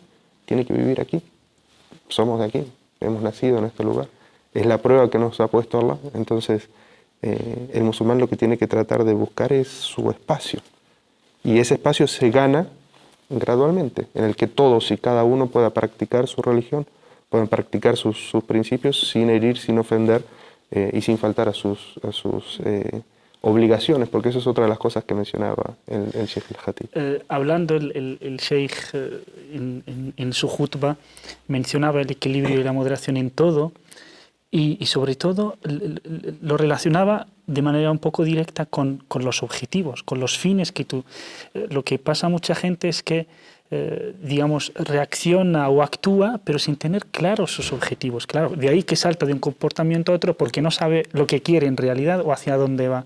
tiene que vivir aquí. Somos de aquí, hemos nacido en este lugar. Es la prueba que nos ha puesto Allah. Entonces, el musulmán lo que tiene que tratar de buscar es su espacio. Y ese espacio se gana gradualmente, en el que todos y cada uno pueda practicar su religión, puedan practicar sus principios sin herir, sin ofender y sin faltar a sus obligaciones, porque eso es otra de las cosas que mencionaba el Sheikh al-Khatib. Hablando el Sheikh en su khutba mencionaba el equilibrio y la moderación en todo y sobre todo lo relacionaba de manera un poco directa con los objetivos, con los fines que tú... Lo que pasa a mucha gente es que digamos, reacciona o actúa, pero sin tener claros sus objetivos. Claro, de ahí que salta de un comportamiento a otro porque no sabe lo que quiere en realidad o hacia dónde va.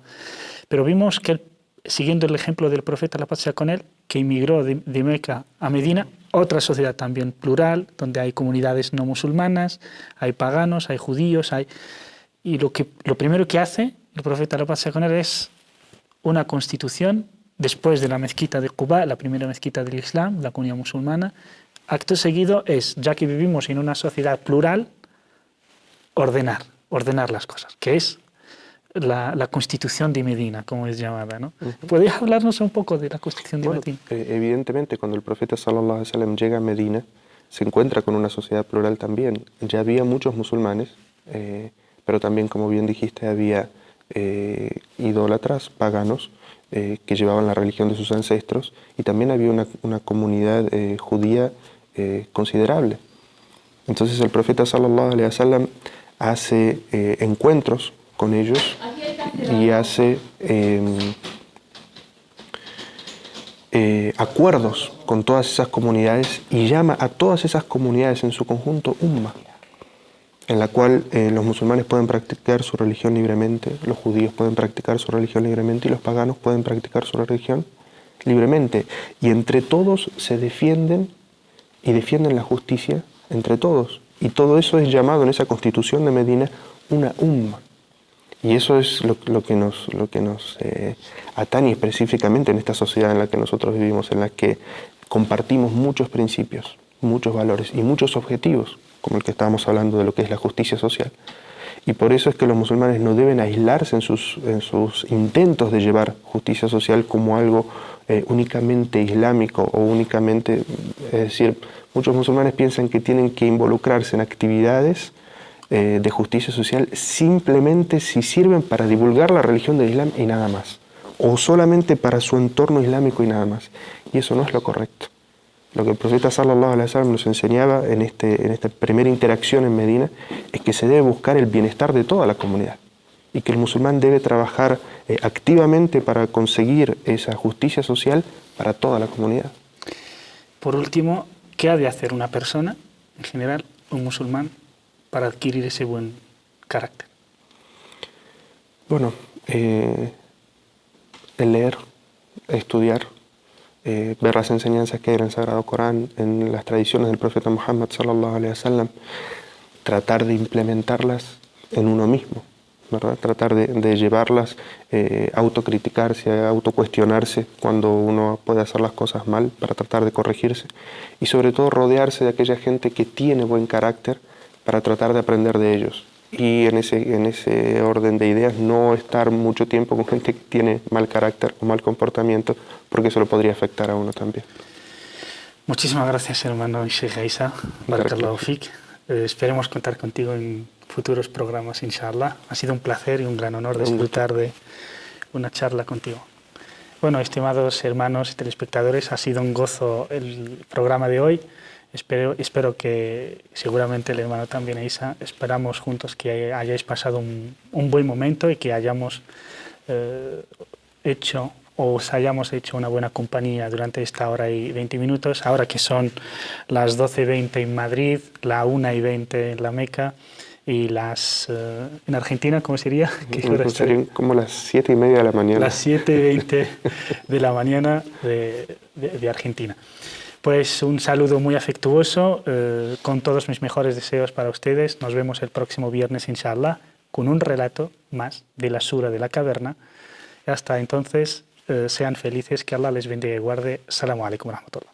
Pero vimos que, siguiendo el ejemplo del profeta, la paz sea con él, que emigró de Meca a Medina, otra sociedad también plural, donde hay comunidades no musulmanas, hay paganos, hay judíos, y lo primero que hace el profeta, la paz sea con él, es una constitución. Después de la mezquita de Quba, la primera mezquita del Islam, la comunidad musulmana, acto seguido es, ya que vivimos en una sociedad plural, ordenar las cosas, que es la constitución de Medina, como es llamada, ¿no? ¿Podrías hablarnos un poco de la constitución de Medina? Evidentemente, cuando el profeta sallallahu alaihi wasallam llega a Medina, se encuentra con una sociedad plural también. Ya había muchos musulmanes, pero también, como bien dijiste, había idólatras, paganos, que llevaban la religión de sus ancestros, y también había una comunidad judía considerable. Entonces el profeta sallallahu alaihi wasallam hace encuentros con ellos y hace acuerdos con todas esas comunidades y llama a todas esas comunidades en su conjunto umma, en la cual los musulmanes pueden practicar su religión libremente, los judíos pueden practicar su religión libremente y los paganos pueden practicar su religión libremente. Y entre todos se defienden y defienden la justicia entre todos. Y todo eso es llamado en esa constitución de Medina una umma. Y eso es lo que nos atañe específicamente en esta sociedad en la que nosotros vivimos, en la que compartimos muchos principios, muchos valores y muchos objetivos, como el que estábamos hablando de lo que es la justicia social. Y por eso es que los musulmanes no deben aislarse en sus intentos de llevar justicia social como algo únicamente islámico o únicamente, es decir, muchos musulmanes piensan que tienen que involucrarse en actividades de justicia social simplemente si sirven para divulgar la religión del Islam y nada más, o solamente para su entorno islámico y nada más. Y eso no es lo correcto. Lo que el profeta sallallahu alaihi wasallam nos enseñaba en esta primera interacción en Medina es que se debe buscar el bienestar de toda la comunidad y que el musulmán debe trabajar activamente para conseguir esa justicia social para toda la comunidad. Por último, ¿qué ha de hacer una persona, en general, un musulmán, para adquirir ese buen carácter? Bueno, el leer, estudiar, ver las enseñanzas que hay en el Sagrado Corán, en las tradiciones del profeta Muhammad sallallahu alaihi wasallam, tratar de implementarlas en uno mismo, ¿verdad? Tratar de llevarlas, autocriticarse, autocuestionarse cuando uno puede hacer las cosas mal para tratar de corregirse y sobre todo rodearse de aquella gente que tiene buen carácter para tratar de aprender de ellos. Y en ese orden de ideas, no estar mucho tiempo con gente que tiene mal carácter o mal comportamiento, porque eso lo podría afectar a uno también. Muchísimas gracias, hermano Sheikh Isa. Barakallahu fik. Esperemos contar contigo en futuros programas, inshallah. Ha sido un placer y un gran honor disfrutar de una charla contigo. Bueno, estimados hermanos y telespectadores, ha sido un gozo el programa de hoy. Espero que seguramente el hermano también, Isa, esperamos juntos que hayáis pasado un buen momento y que hayamos os hayamos hecho una buena compañía durante esta hora y 20 minutos, ahora que son las 12:20 en Madrid, la 1:20 en la Meca y en Argentina, ¿cómo sería? Serían como las 7:30 de la mañana. Las 7:20 de la mañana de Argentina. Pues un saludo muy afectuoso, con todos mis mejores deseos para ustedes. Nos vemos el próximo viernes, inshallah, con un relato más de la Sura de la Caverna. Hasta entonces, sean felices, que Allah les bendiga y guarde. Assalamu alaikum wa rahmatullah.